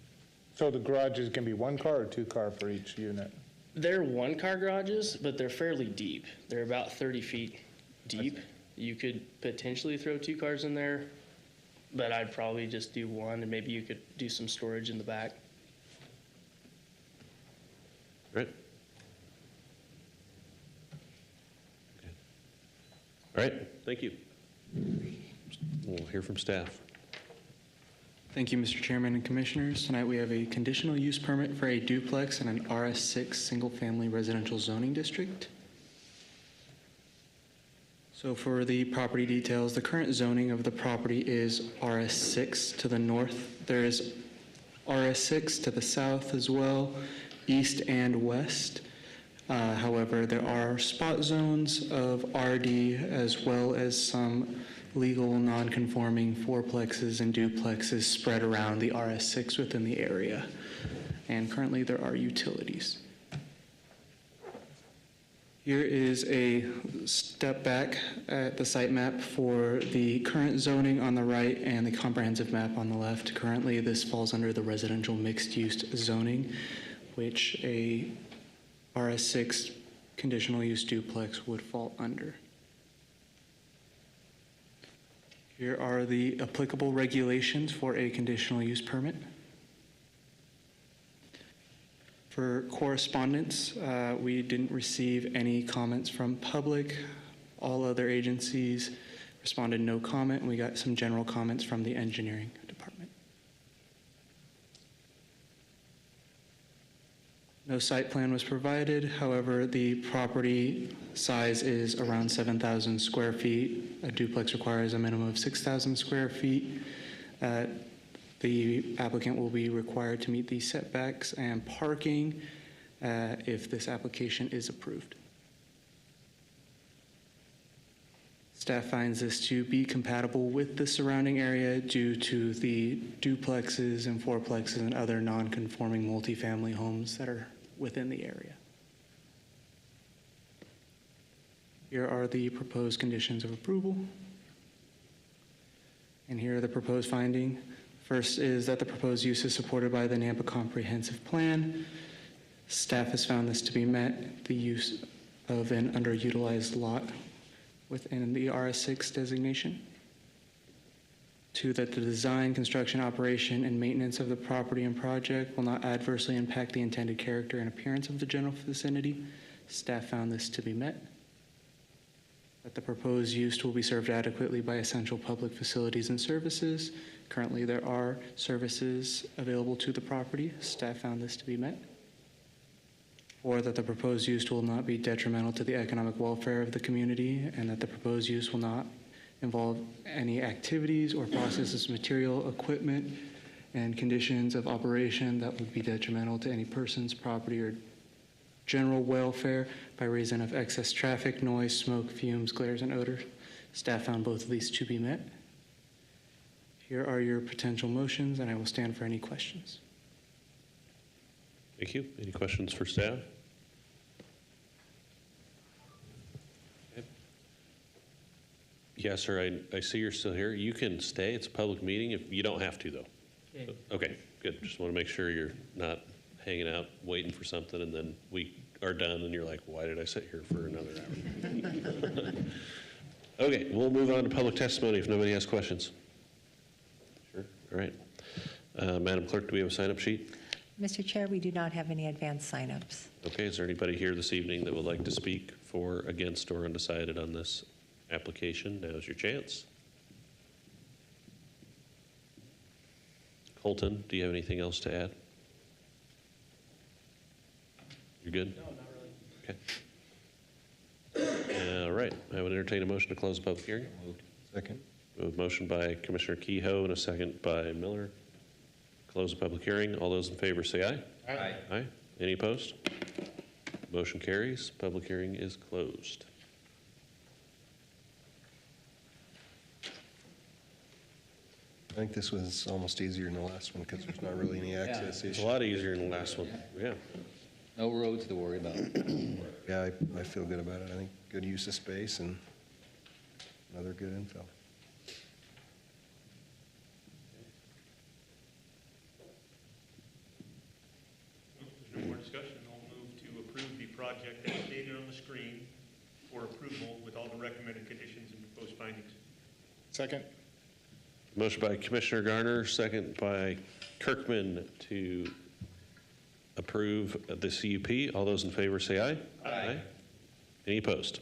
So the garages can be one car or two car for each unit? They're one-car garages, but they're fairly deep. They're about 30 feet deep. You could potentially throw two cars in there, but I'd probably just do one, and maybe you could do some storage in the back. Right. All right, thank you. We'll hear from staff. Thank you, Mr. Chairman and Commissioners. Tonight we have a conditional use permit for a duplex in an RS6 single-family residential zoning district. So for the property details, the current zoning of the property is RS6 to the north. There is RS6 to the south as well, east and west. However, there are spot zones of RD as well as some legal non-conforming fourplexes and duplexes spread around the RS6 within the area. And currently there are utilities. Here is a step back at the site map for the current zoning on the right and the comprehensive map on the left. Currently, this falls under the residential mixed-use zoning, which a RS6 conditional use duplex would fall under. Here are the applicable regulations for a conditional use permit. For correspondence, we didn't receive any comments from public. All other agencies responded no comment, and we got some general comments from the engineering department. No site plan was provided. However, the property size is around 7,000 square feet. A duplex requires a minimum of 6,000 square feet. The applicant will be required to meet the setbacks and parking if this application is approved. Staff finds this to be compatible with the surrounding area due to the duplexes and fourplexes and other non-conforming multifamily homes that are within the area. Here are the proposed conditions of approval. And here are the proposed findings. First is that the proposed use is supported by the Nampa Comprehensive Plan. Staff has found this to be met. The use of an underutilized lot within the RS6 designation. 2, that the design, construction, operation, and maintenance of the property and project will not adversely impact the intended character and appearance of the general vicinity. Staff found this to be met. That the proposed use will be served adequately by essential public facilities and services. Currently, there are services available to the property. Staff found this to be met. Or that the proposed use will not be detrimental to the economic welfare of the community, and that the proposed use will not involve any activities or processes, material, equipment, and conditions of operation that would be detrimental to any person's property or general welfare by reason of excess traffic, noise, smoke, fumes, glares, and odors. Staff found both of these to be met. Here are your potential motions, and I will stand for any questions. Thank you. Any questions for staff? Okay. Yes, sir, I see you're still here. You can stay. It's a public meeting. If you don't have to, though. Okay. Okay, good. Just want to make sure you're not hanging out waiting for something, and then we are done, and you're like, why did I sit here for another hour? Okay, we'll move on to public testimony if nobody has questions. Sure. All right. Madam Clerk, do we have a sign-up sheet? Mr. Chair, we do not have any advance signups. Okay, is there anybody here this evening that would like to speak for, against, or undecided on this application? Now's your chance. Colton, do you have anything else to add? You're good? No, not really. Okay. All right, I would entertain a motion to close the public hearing. Second. A motion by Commissioner Kehoe and a second by Miller. Close the public hearing. All those in favor say aye. Aye. Aye. Any opposed? Motion carries. Public hearing is closed. I think this was almost easier than the last one because there's not really any access It's a issue. lot easier than the last one. Yeah. No roads to worry about. Yeah, I feel good about it. I think good use of space and another good infill. There's no more discussion. I'll move to approve the project as stated on the screen for approval with all the recommended conditions and proposed findings. Second? Motion by Commissioner Garner, second by Kirkman to approve the CUP. All those in favor say aye. Aye. Any opposed?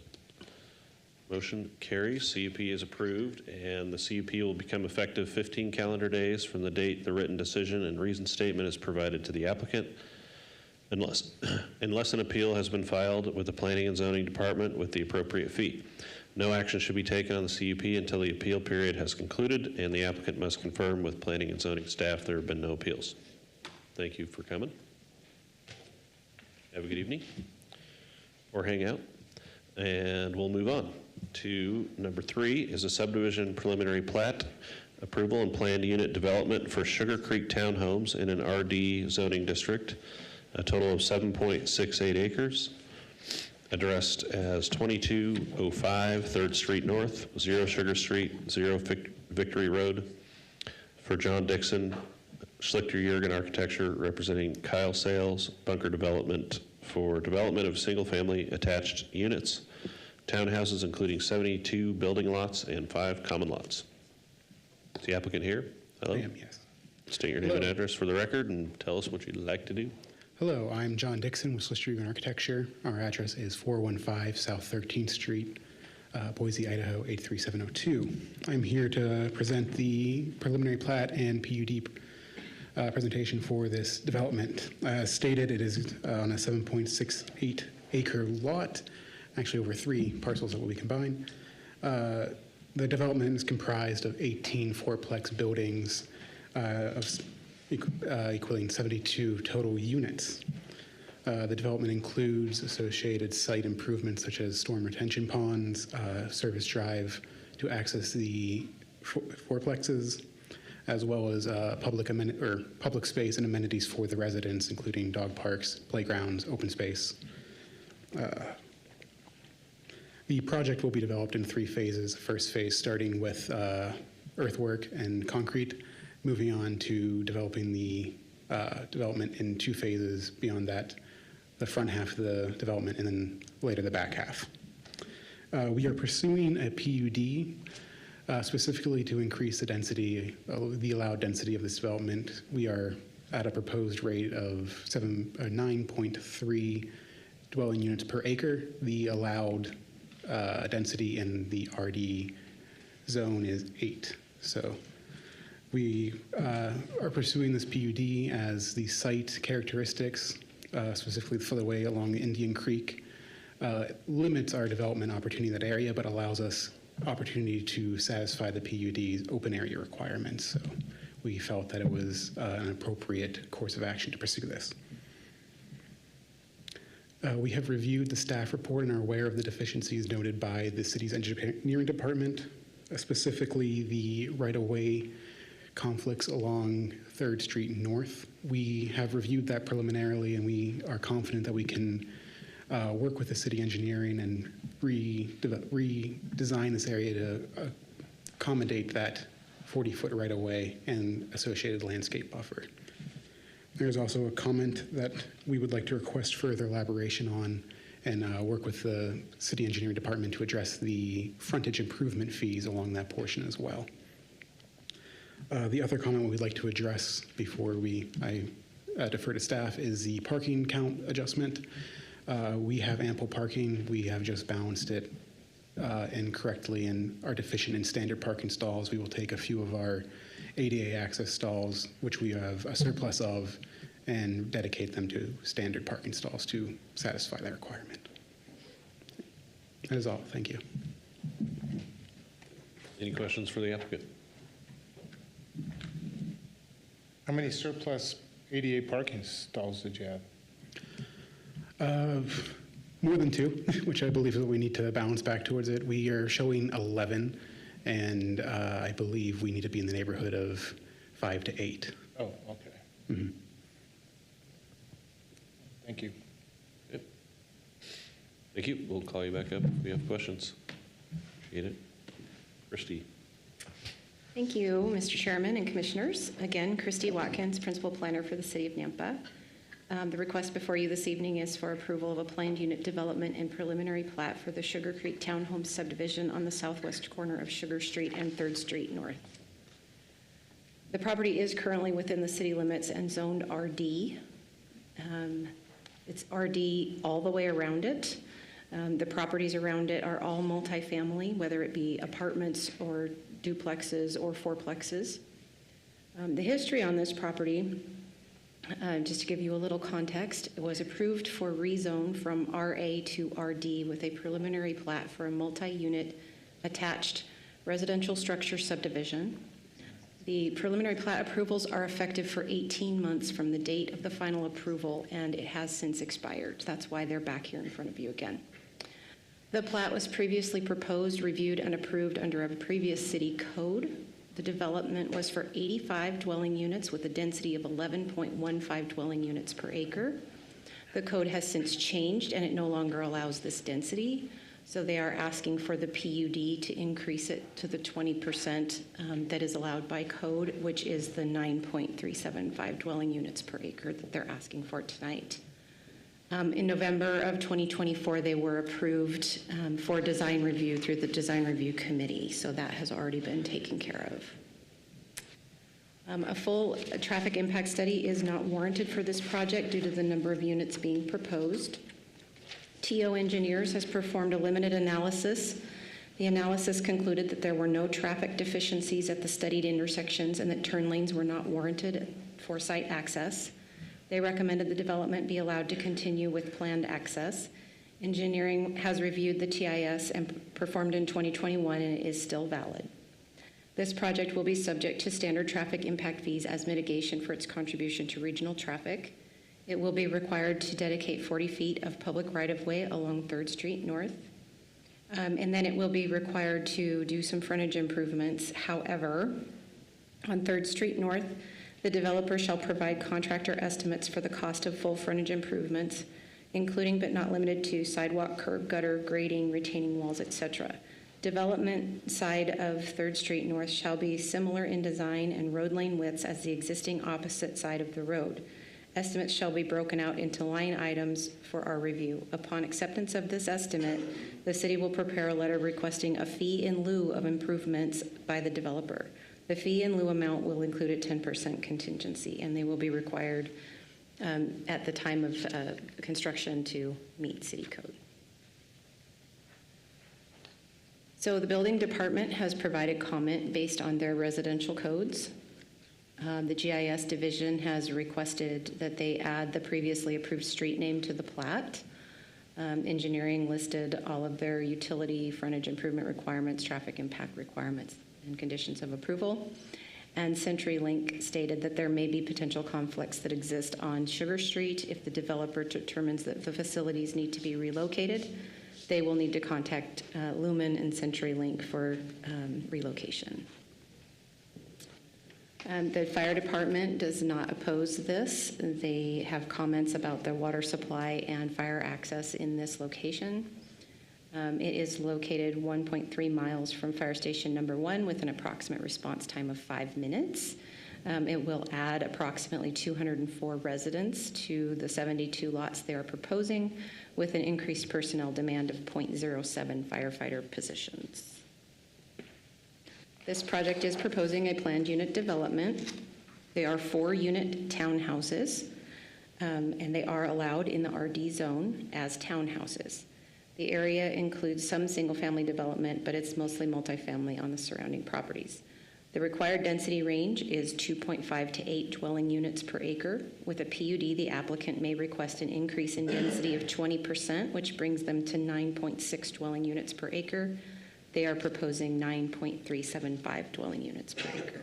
Motion carries. CUP is approved, and the CUP will become effective 15 calendar days from the date the written decision and reason statement is provided to the applicant, unless an appeal has been filed with the Planning and Zoning Department with the appropriate fee. No action should be taken on the CUP until the appeal period has concluded, and the applicant must confirm with Planning and Zoning staff there have been no appeals. Thank you for coming. Have a good evening, or hang out. And we'll move on to number 3 is a subdivision preliminary plat approval and planned unit development for Sugar Creek Townhomes in an RD zoning district, a total of 7.68 acres, addressed as 2205 3rd Street North, 0 Sugar Street, 0 Victory Road, for John Dixon, Schlichter Jurgen Architecture, representing Kyle Sales, Bunker Development, for development of single-family attached units, townhouses including 72 building lots and 5 common lots. Is the applicant here? Hello? I am, yes. State your name and address for the record and tell us what you'd like to do. Hello, I'm John Dixon with Schlichter Jurgen Architecture. Our address is 415 South 13th Street, Boise, Idaho 83702. I'm here to present the preliminary plat and PUD presentation for this development. As stated, it is on a 7.68 acre lot, actually over 3 parcels that will be combined. The development is comprised of 18 fourplex buildings equaling 72 total units. The development includes associated site improvements such as storm retention ponds, service drive to access the fourplexes, as well as public space and amenities for the residents, including dog parks, playgrounds, open space. The project will be developed in 3 phases. First phase starting with earthwork and concrete, moving on to developing the development in 2 phases beyond that, the front half of the development and then later the back half. We are pursuing a PUD specifically to increase the density, the allowed density of this development. We are at a proposed rate of 9.3 dwelling units per acre. The allowed density in the RD zone is 8. So we are pursuing this PUD as the site characteristics, specifically for the way along Indian Creek, limits our development opportunity in that area, but allows us opportunity to satisfy the PUD's open area requirements. So we felt that it was an appropriate course of action to pursue this. We have reviewed the staff report and are aware of the deficiencies noted by the city's engineering department, specifically the right-of-way conflicts along 3rd Street North. We have reviewed that preliminarily, and we are confident that we can work with the city engineering and redesign this area to accommodate that 40-foot right-of-way and associated landscape buffer. There's also a comment that we would like to request further elaboration on and work with the city engineering department to address the frontage improvement fees along that portion as well. The other comment we'd like to address before I defer to staff is the parking count adjustment. We have ample parking. We have just balanced it incorrectly and are deficient in standard parking stalls. We will take a few of our ADA access stalls, which we have a surplus of, and dedicate them to standard parking stalls to satisfy that requirement. That is all. Thank you. Any questions for the applicant? How many surplus ADA parking stalls did you have? More than 2, which I believe is what we need to balance back towards it. We are showing 11, and I believe we need to be in the neighborhood of 5 to 8. Oh, okay. Mhm. Thank you. Yep. Thank you. We'll call you back up if we have questions. Appreciate it. Christy. Thank you, Mr. Chairman and Commissioners. Again, Christy Watkins, Principal Planner for the City of Nampa. The request before you this evening is for approval of a planned unit development and preliminary plat for the Sugar Creek Townhome subdivision on the southwest corner of Sugar Street and 3rd Street North. The property is currently within the city limits and zoned RD. It's RD all the way around it. The properties around it are all multifamily, whether it be apartments or duplexes or fourplexes. The history on this property, just to give you a little context, it was approved for rezone from RA to RD with a preliminary plat for a multi-unit attached residential structure subdivision. The preliminary plat approvals are effective for 18 months from the date of the final approval, and it has since expired. That's why they're back here in front of you again. The plat was previously proposed, reviewed, and approved under a previous city code. The development was for 85 dwelling units with a density of 11.15 dwelling units per acre. The code has since changed, and it no longer allows this density. So they are asking for the PUD to increase it to the 20% that is allowed by code, which is the 9.375 dwelling units per acre that they're asking for tonight. In November of 2024, they were approved for design review through the Design Review Committee, so that has already been taken care of. A full traffic impact study is not warranted for this project due to the number of units being proposed. TO Engineers has performed a limited analysis. The analysis concluded that there were no traffic deficiencies at the studied intersections and that turn lanes were not warranted for site access. They recommended the development be allowed to continue with planned access. Engineering has reviewed the TIS and performed in 2021, and it is still valid. This project will be subject to standard traffic impact fees as mitigation for its contribution to regional traffic. It will be required to dedicate 40 feet of public right-of-way along 3rd Street North. And then it will be required to do some frontage improvements. However, on 3rd Street North, the developer shall provide contractor estimates for the cost of full frontage improvements, including but not limited to sidewalk, curb, gutter, grading, retaining walls, etc. Development side of 3rd Street North shall be similar in design and road lane widths as the existing opposite side of the road. Estimates shall be broken out into line items for our review. Upon acceptance of this estimate, the city will prepare a letter requesting a fee in lieu of improvements by the developer. The fee in lieu amount will include a 10% contingency, and they will be required at the time of construction to meet city code. So the building department has provided comment based on their residential codes. The GIS division has requested that they add the previously approved street name to the plat. Engineering listed all of their utility, frontage improvement requirements, traffic impact requirements, and conditions of approval. And CenturyLink stated that there may be potential conflicts that exist on Sugar Street if the developer determines that the facilities need to be relocated. They will need to contact Lumen and CenturyLink for relocation. The fire department does not oppose this. They have comments about the water supply and fire access in this location. It is located 1.3 miles from Fire Station Number 1 with an approximate response time of 5 minutes. It will add approximately 204 residents to the 72 lots they are proposing with an increased personnel demand of 0.07 firefighter positions. This project is proposing a planned unit development. They are 4-unit townhouses, and they are allowed in the RD zone as townhouses. The area includes some single-family development, but it's mostly multifamily on the surrounding properties. The required density range is 2.5 to 8 dwelling units per acre. With a PUD, the applicant may request an increase in density of 20%, which brings them to 9.6 dwelling units per acre. They are proposing 9.375 dwelling units per acre.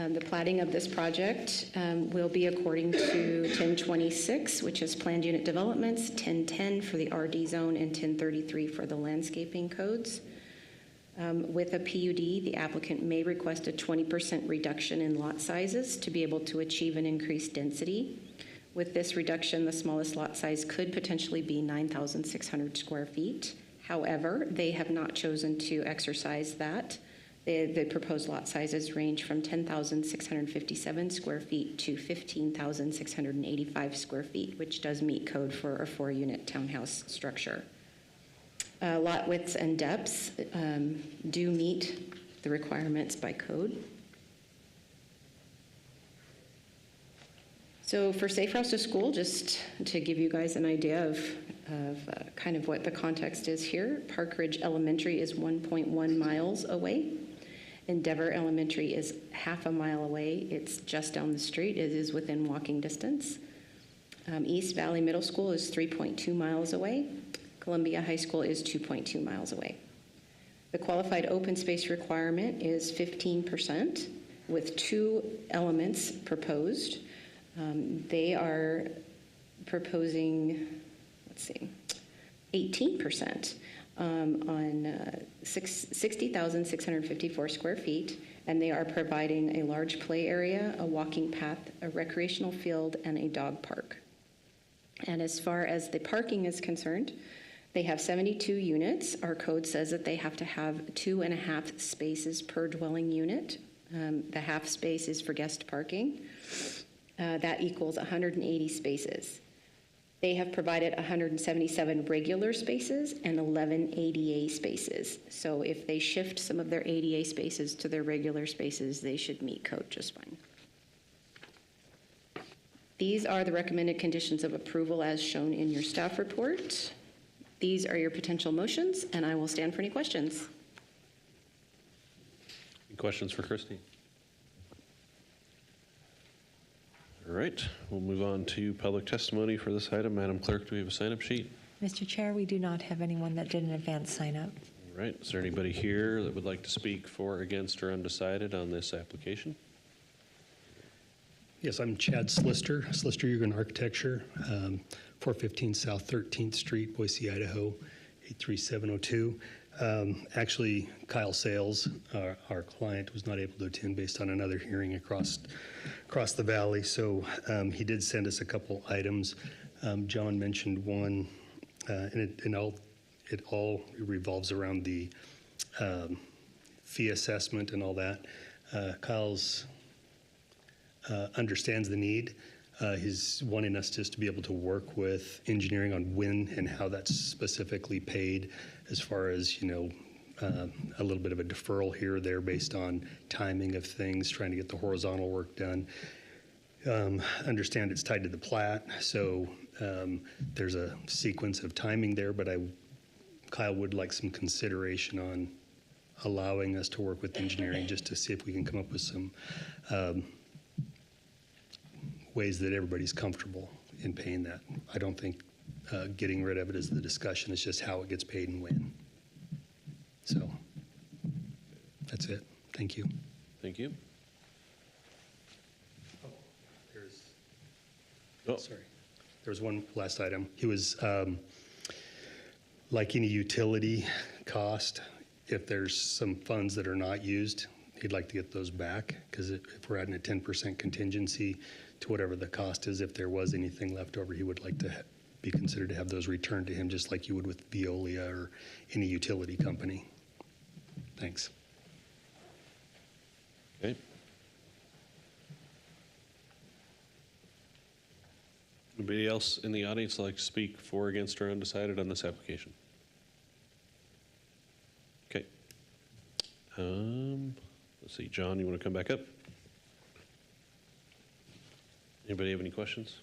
The plating of this project will be according to 1026, which is planned unit developments, 1010 for the RD zone, and 1033 for the landscaping codes. With a PUD, the applicant may request a 20% reduction in lot sizes to be able to achieve an increased density. With this reduction, the smallest lot size could potentially be 9,600 square feet. However, they have not chosen to exercise that. The proposed lot sizes range from 10,657 square feet to 15,685 square feet, which does meet code for a 4-unit townhouse structure. Lot widths and depths do meet the requirements by code. So for Safe Routes to School, just to give you guys an idea of kind of what the context is here, Park Ridge Elementary is 1.1 miles away. Endeavor Elementary is half a mile away. It's just down the street. It is within walking distance. East Valley Middle School is 3.2 miles away. Columbia High School is 2.2 miles away. The qualified open space requirement is 15% with 2 elements proposed. They are proposing, 18%. On 60,654 square feet, and they are providing a large play area, a walking path, a recreational field, and a dog park. And as far as the parking is concerned, they have 72 units. Our code says that they have to have 2.5 spaces per dwelling unit. The half space is for guest parking. That equals 180 spaces. They have provided 177 regular spaces and 11 ADA spaces. So if they shift some of their ADA spaces to their regular spaces, they should meet code just fine. These are the recommended conditions of approval as shown in your staff report. These are your potential motions, and I will stand for any questions. Any questions for Christy? All right, we'll move on to public testimony for this item. Madam Clerk, do we have a sign-up sheet? Mr. Chair, we do not have anyone that did an advance sign-up. All right, is there anybody here that would like to speak for, against, or undecided on this application? Yes, I'm Chad Slister, Slister Yugen Architecture, 415 South 13th Street, Boise, Idaho, 83702. Actually, Kyle Sales, our client, was not able to attend based on another hearing across the valley, so he did send us a couple items. John mentioned one, and it all revolves around the fee assessment and all that. Kyle's understands the need. He's wanting us just to be able to work with engineering on when and how that's specifically paid, as far as, a little bit of a deferral here or there based on timing of things, trying to get the horizontal work done. Understand it's tied to the plat, so there's a sequence of timing there, but Kyle would like some consideration on allowing us to work with engineering just to see if we can come up with some ways that everybody's comfortable in paying that. I don't think getting rid of it is the discussion, it's just how it gets paid and when. So that's it. Thank you. Thank you. Sorry. There was one last item. He was, like any utility cost, if there's some funds that are not used, he'd like to get those back, because if we're adding a 10% contingency to whatever the cost is, if there was anything left over, he would like to be considered to have those returned to him, just like you would with Veolia or any utility company. Thanks. Okay. Anybody else in the audience like to speak for, against, or undecided on this application? Okay. Let's see, John, you want to come back up? Anybody have any questions?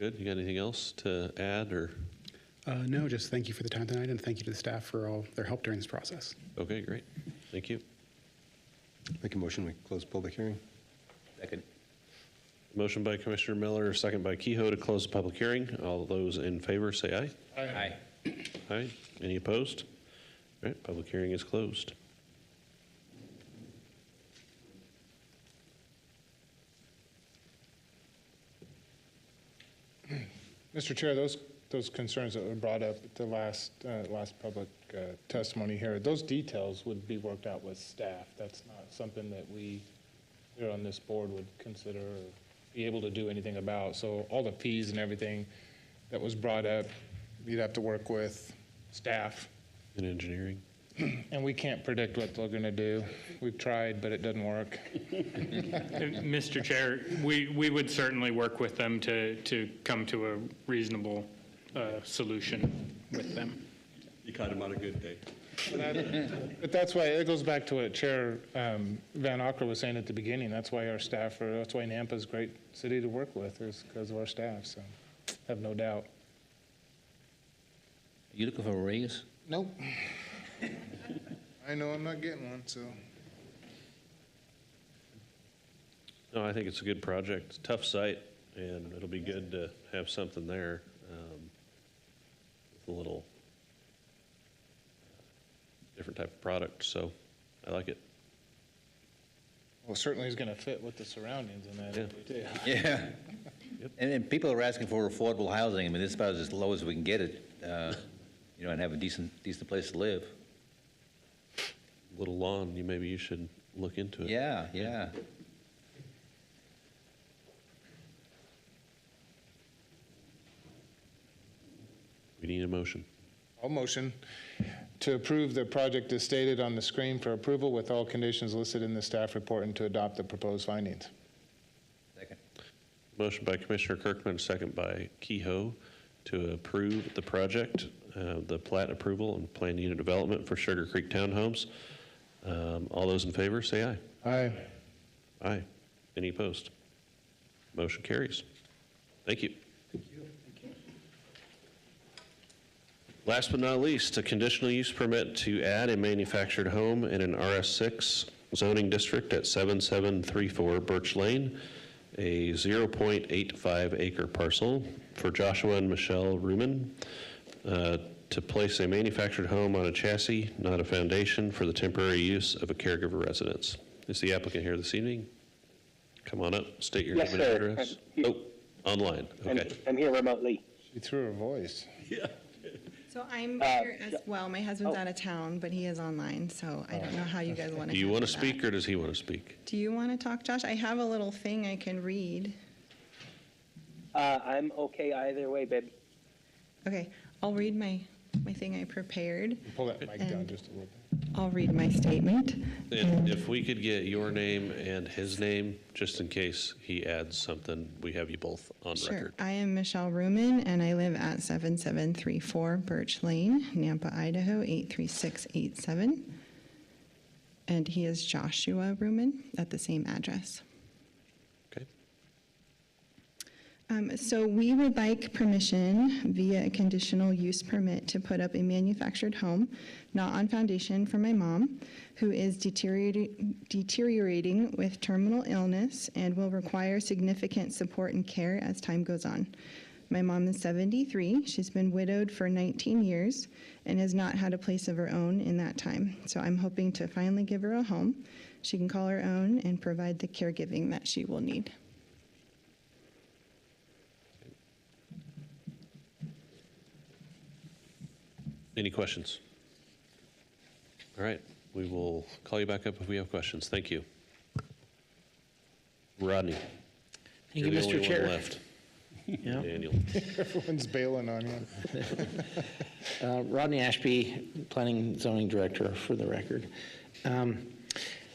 Good. You got anything else to add or? No, just thank you for the time tonight, and thank you to the staff for all their help during this process. Okay, great. Thank you. Make a motion, we close public hearing. Second. Motion by Commissioner Miller, second by Kehoe to close the public hearing. All those in favor say aye. Aye. Aye. Any opposed? All right, public hearing is closed. Mr. Chair, those concerns that were brought up at the last public testimony here, those details would be worked out with staff. That's not something that we here on this board would consider or be able to do anything about. So all the fees and everything that was brought up, you'd have to work with staff. In engineering. And we can't predict what they're going to do. We've tried, but it doesn't work. Mr. Chair, we would certainly work with them to come to a reasonable solution with them. You caught him on a good day. But that's why, it goes back to what Chair Van Acker was saying at the beginning. That's why our staff, that's why Nampa's a great city to work with, is because of our staff, so I have no doubt. You looking for a raise? Nope. I know I'm not getting one, so. No, I think it's a good project. It's a tough site, and it'll be good to have something there with a little different type of product. So I like it. Well, certainly is going to fit with the surroundings in that area, too. Yeah. And then people are asking for affordable housing. I mean, this is about as low as we can get it, and have a decent place to live. Little lawn, maybe you should look into it. Yeah, yeah. We need a motion. I'll motion to approve the project as stated on the screen for approval with all conditions listed in the staff report and to adopt the proposed findings. Second. Motion by Commissioner Kirkman, second by Kehoe to approve the project, the plat approval and planned unit development for Sugar Creek Townhomes. All those in favor, say aye. Aye. Aye. Any opposed? Motion carries. Thank you. Last but not least, a conditional use permit to add a manufactured home in an RS6 zoning district at 7734 Birch Lane, a 0.85 acre parcel for Joshua and Michelle Ruman to place a manufactured home on a chassis, not a foundation, for the temporary use of a caregiver residence. Is the applicant here this evening? Come on up, state your name and address. Oh, online, okay. I'm here remotely. She threw her voice. Yeah. So I'm here as well. My husband's out of town, but he is online, so I don't know how you guys want to. Do you want to handle that. speak or does he want to speak? Do you want to talk, Josh? I have a little thing I can read. I'm okay either way, babe. Okay, I'll read my thing I prepared. Pull that mic down And just a little bit. I'll read my statement. And if we could get your name and his name, just in case he adds something, we have you both on Sure. record. I am Michelle Ruman, and I live at 7734 Birch Lane, Nampa, Idaho, 83687. And he is Joshua Ruman at the same address. Okay. So we would like permission via a conditional use permit to put up a manufactured home, not on foundation, for my mom, who is deteriorating with terminal illness and will require significant support and care as time goes on. My mom is 73. She's been widowed for 19 years and has not had a place of her own in that time. So I'm hoping to finally give her a home she can call her own and provide the caregiving that she will need. Any questions? All right, we will call you back up if we have questions. Thank you. Rodney. Thank You're you, the Mr. only one Chair. left. Yeah. Daniel. Everyone's bailing on you. Rodney Ashby, Planning and Zoning Director, for the record.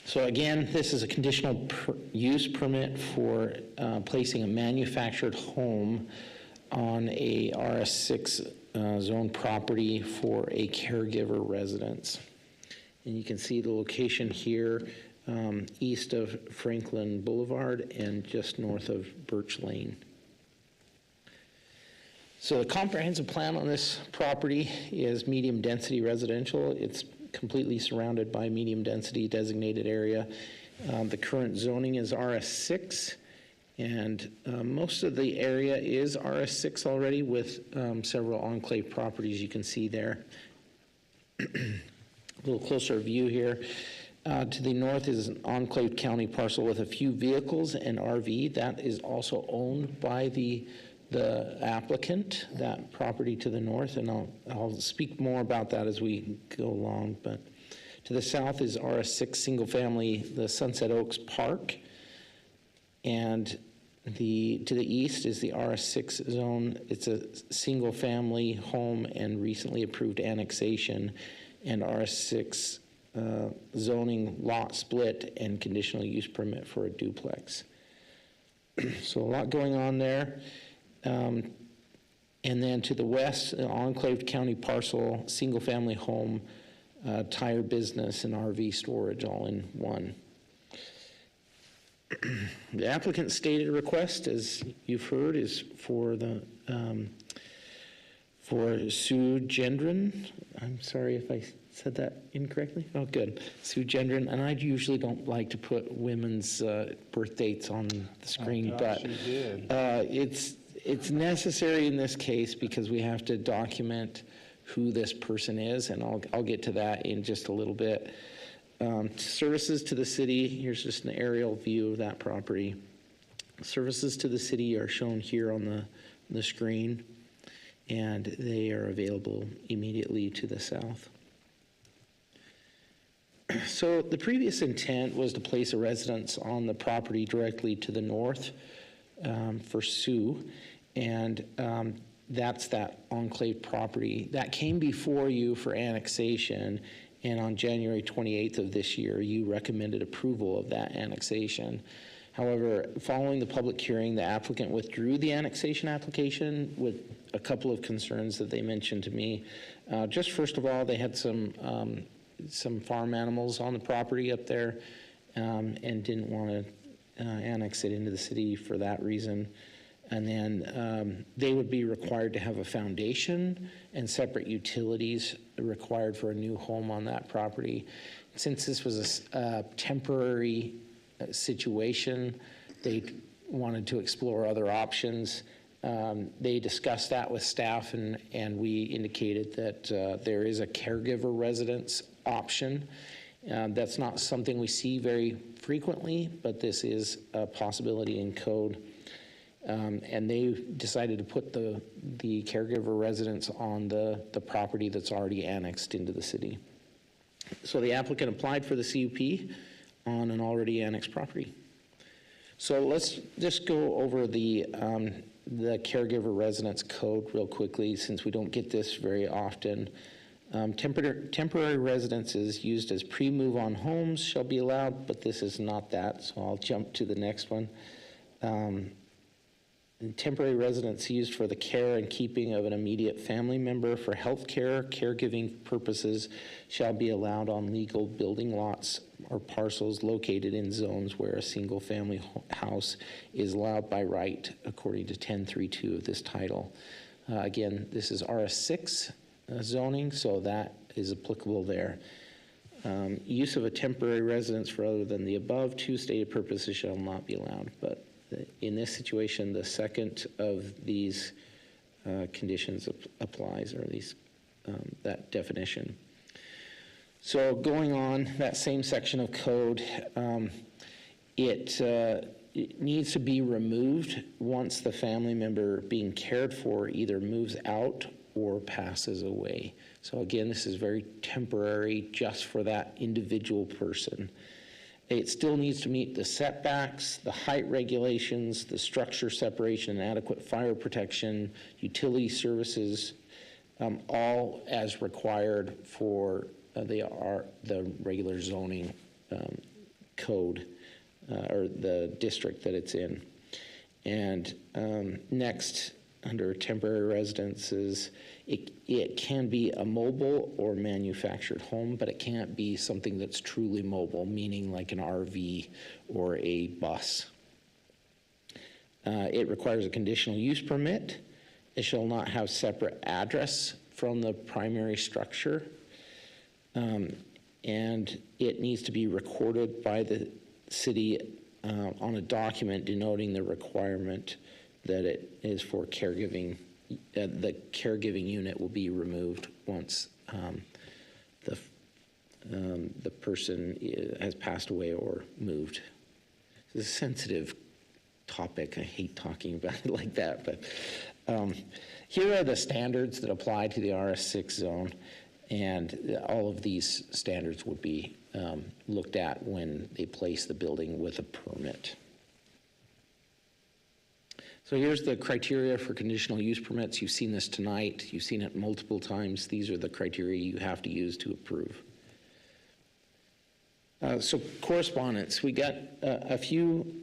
So again, this is a conditional use permit for placing a manufactured home on a RS6 zone property for a caregiver residence. And you can see the location here, east of Franklin Boulevard and just north of Birch Lane. So the comprehensive plan on this property is medium-density residential. It's completely surrounded by medium-density designated area. The current zoning is RS6, and most of the area is RS6 already, with several enclave properties you can see there. A little closer view here. To the north is an enclave county parcel with a few vehicles and RV. That is also owned by the applicant, that property to the north, and I'll speak more about that as we go along. But to the south is RS6 single family, the Sunset Oaks Park, and to the east is the RS6 zone. It's a single family home and recently approved annexation, and RS6 zoning lot split and conditional use permit for a duplex. So a lot going on there. And then to the west, an enclave county parcel, single family home, tire business, and RV storage all in one. The applicant's stated request, as you've heard, is for Sue Gendron. I'm sorry if I said that incorrectly. Oh, good. Sue Gendron. And I usually don't like to put women's birth dates on the screen, but it's necessary in this case because we have to document who this person is, and I'll get to that in just a little bit. Services to the city, here's just an aerial view of that property. Services to the city are shown here on the screen, and they are available immediately to the south. So the previous intent was to place a residence on the property directly to the north for Sue, and that's that enclave property. That came before you for annexation, and on January 28th of this year, you recommended approval of that annexation. However, following the public hearing, the applicant withdrew the annexation application with a couple of concerns that they mentioned to me. Just first of all, they had some farm animals on the property up there and didn't want to annex it into the city for that reason. And then they would be required to have a foundation and separate utilities required for a new home on that property. Since this was a temporary situation, they wanted to explore other options. They discussed that with staff, and we indicated that there is a caregiver residence option. That's not something we see very frequently, but this is a possibility in code. And they decided to put the caregiver residence on the property that's already annexed into the city. So the applicant applied for the CUP on an already annexed property. So let's just go over the caregiver residence code real quickly, since we don't get this very often. Temporary residences used as pre-move-on homes shall be allowed, but this is not that, so I'll jump to the next one. Temporary residence used for the care and keeping of an immediate family member for health care, caregiving purposes shall be allowed on legal building lots or parcels located in zones where a single family house is allowed by right, according to 10.3.2 of this title. Again, this is RS6 zoning, so that is applicable there. Use of a temporary residence for other than the above two stated purposes shall not be allowed, but in this situation, the second of these conditions applies, or these that definition. So going on, that same section of code, it needs to be removed once the family member being cared for either moves out or passes away. So again, this is very temporary, just for that individual person. It still needs to meet the setbacks, the height regulations, the structure separation, and adequate fire protection, utility services, all as required for the regular zoning code or the district that it's in. And next, under temporary residences, it can be a mobile or manufactured home, but it can't be something that's truly mobile, meaning like an RV or a bus. It requires a conditional use permit, It shall not have separate address from the primary structure. And it needs to be recorded by the city on a document denoting the requirement that it is for caregiving. The caregiving unit will be removed once the person has passed away or moved. It's a sensitive topic. I hate talking about it like that, but here are the standards that apply to the RS6 zone, and all of these standards would be looked at when they place the building with a permit. So here's the criteria for conditional use permits. You've seen this tonight. You've seen it multiple times. These are the criteria you have to use to approve. So correspondence. We got a few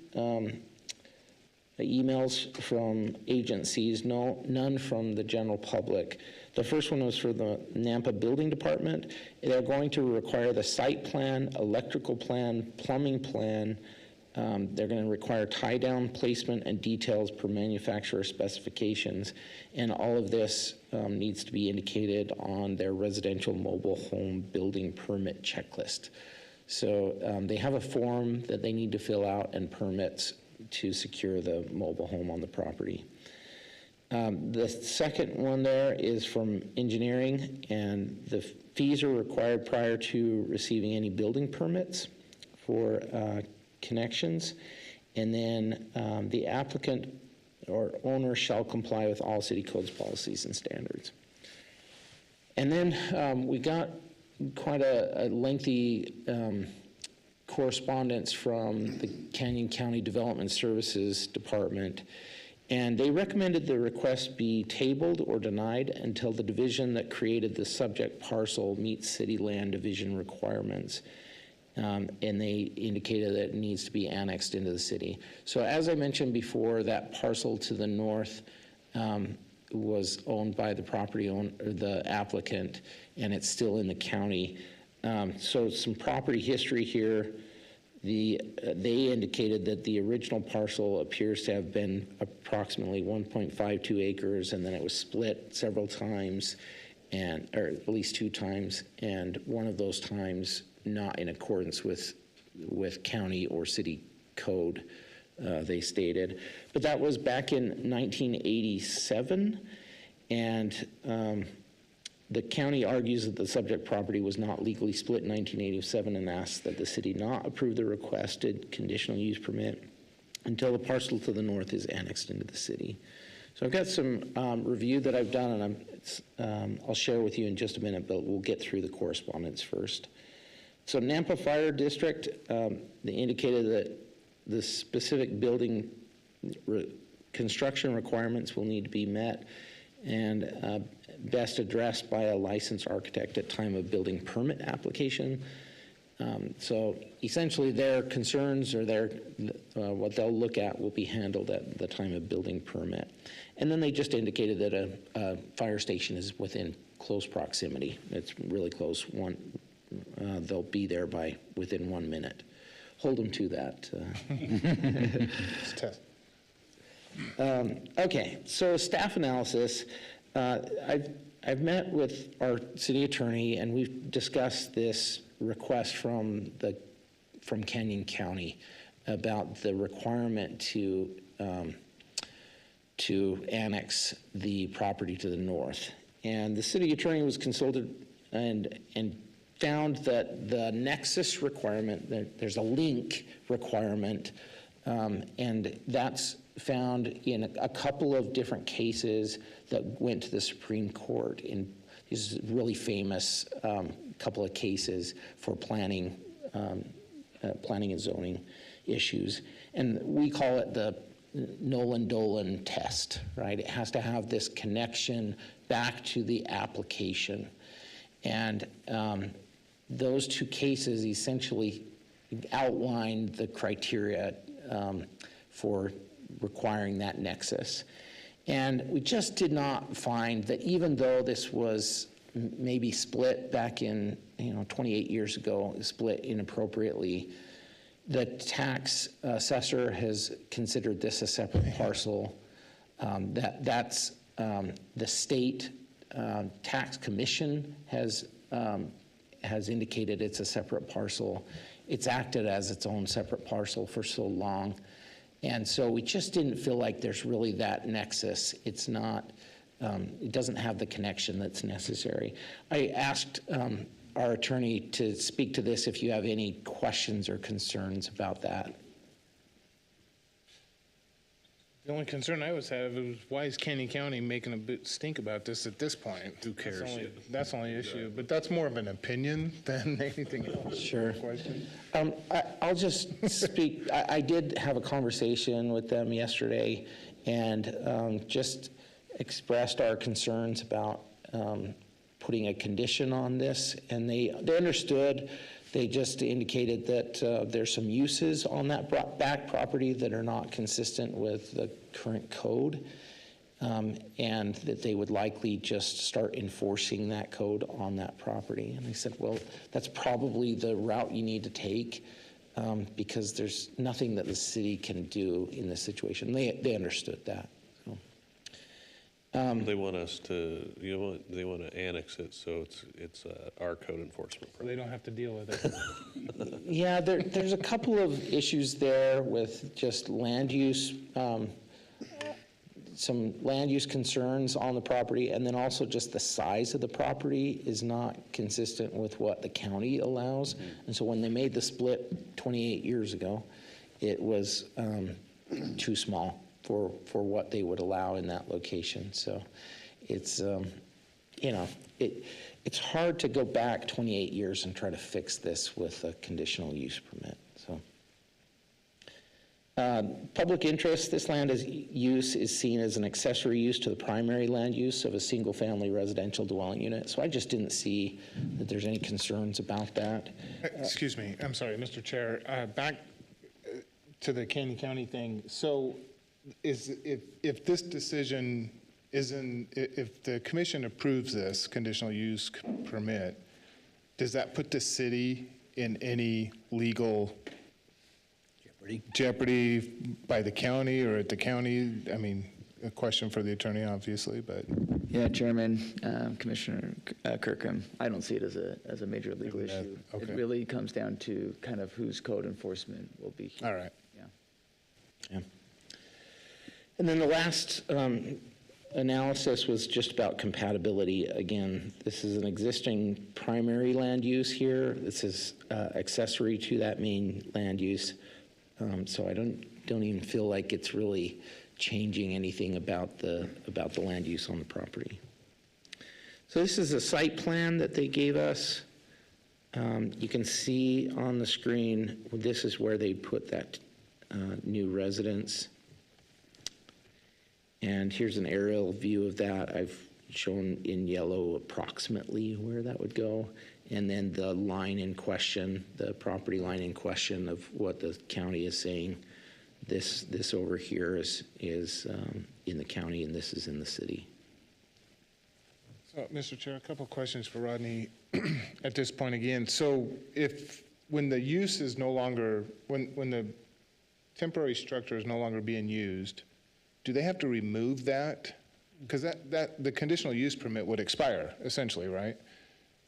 emails from agencies, none from the general public. The first one was for the Nampa Building Department. They're going to require the site plan, electrical plan, plumbing plan. They're going to require tie-down placement and details per manufacturer specifications. And all of this needs to be indicated on their residential mobile home building permit checklist. So they have a form that they need to fill out and permits to secure the mobile home on the property. The second one there is from engineering, and the fees are required prior to receiving any building permits for connections. And then the applicant or owner shall comply with all city codes, policies, and standards. And then we got quite a lengthy correspondence from the Canyon County Development Services Department, and they recommended the request be tabled or denied until the division that created the subject parcel meets city land division requirements. And they indicated that it needs to be annexed into the city. So as I mentioned before, that parcel to the north was owned by the property owner, the applicant, and it's still in the county. So some property history here. They indicated that the original parcel appears to have been approximately 1.52 acres, and then it was split several times, or at least 2 times, and one of those times not in accordance with county or city code, they stated. But that was back in 1987, and the county argues that the subject property was not legally split in 1987 and asks that the city not approve the requested conditional use permit until the parcel to the north is annexed into the city. So I've got some review that I've done, and I'll share with you in just a minute, but we'll get through the correspondence first. So Nampa Fire District, they indicated that the specific building construction requirements will need to be met and best addressed by a licensed architect at time of building permit application. So essentially their concerns or what they'll look at will be handled at the time of building permit. And then they just indicated that a fire station is within close proximity. It's really close. They'll be there within 1 minute. Hold them to that. Okay, so staff analysis. I've met with our city attorney, and we've discussed this request from Canyon County about the requirement to annex the property to the north. And the city attorney was consulted and found that the nexus requirement, there's a link requirement, and that's found in a couple of different cases that went to the Supreme Court in these really famous couple of cases for planning and zoning issues. And we call it the Nolan-Dolan test, right? It has to have this connection back to the application. And those 2 cases essentially outlined the criteria for requiring that nexus. And we just did not find that, even though this was maybe split back in 28 years ago, split inappropriately, the tax assessor has considered this a separate parcel. That's The state tax commission has indicated it's a separate parcel. It's acted as its own separate parcel for so long. And so we just didn't feel like there's really that nexus. It's not, it doesn't have the connection that's necessary. I asked our attorney to speak to this if you have any questions or concerns about that. The only concern I always have is why is Canyon County making a bit stink about this at this point? Who cares? That's the only issue, but that's more of an opinion than anything else. Sure. Question. I'll just speak. I did have a conversation with them yesterday and just expressed our concerns about putting a condition on this, and they understood. They just indicated that there's some uses on that back property that are not consistent with the current code, and that they would likely just start enforcing that code on that property. And I said, well, that's probably the route you need to take, because there's nothing that the city can do in this situation. They understood that. They want us to, they want to annex it, so it's our code enforcement. So they don't have to deal with it. Yeah, there's a couple of issues there with just land use, some land use concerns on the property, and then also just the size of the property is not consistent with what the county allows. And so when they made the split 28 years ago, it was too small for what they would allow in that location. So it's, it's hard to go back 28 years and try to fix this with a conditional use permit. So public interest, this land use is seen as an accessory use to the primary land use of a single-family residential dwelling unit. So I just didn't see that there's any concerns about that. Excuse me, I'm sorry, Mr. Chair. Back to the Canyon County thing. So if this decision if the commission approves this conditional use permit, does that put the city in any legal jeopardy by the county or at the county? I mean, a question for the attorney, obviously, but. Yeah, Chairman, Commissioner Kirkham, I don't see it as a major legal issue. Okay. It really comes down to kind of whose code enforcement will be here. All right. Yeah. And then the last analysis was just about compatibility. Again, this is an existing primary land use here. This is accessory to that main land use. So I don't even feel like it's really changing anything about the land use on the property. So this is a site plan that they gave us. You can see on the screen, this is where they put that new residence. And here's an aerial view of that. I've shown in yellow approximately where that would go. And then the line in question, the property line in question of what the county is saying. This over here is in the county, and this is in the city. So, Mr. Chair, a couple of questions for Rodney at this point again. So when the use is no longer, when the temporary structure is no longer being used, do they have to remove that? Because the conditional use permit would expire, essentially, right?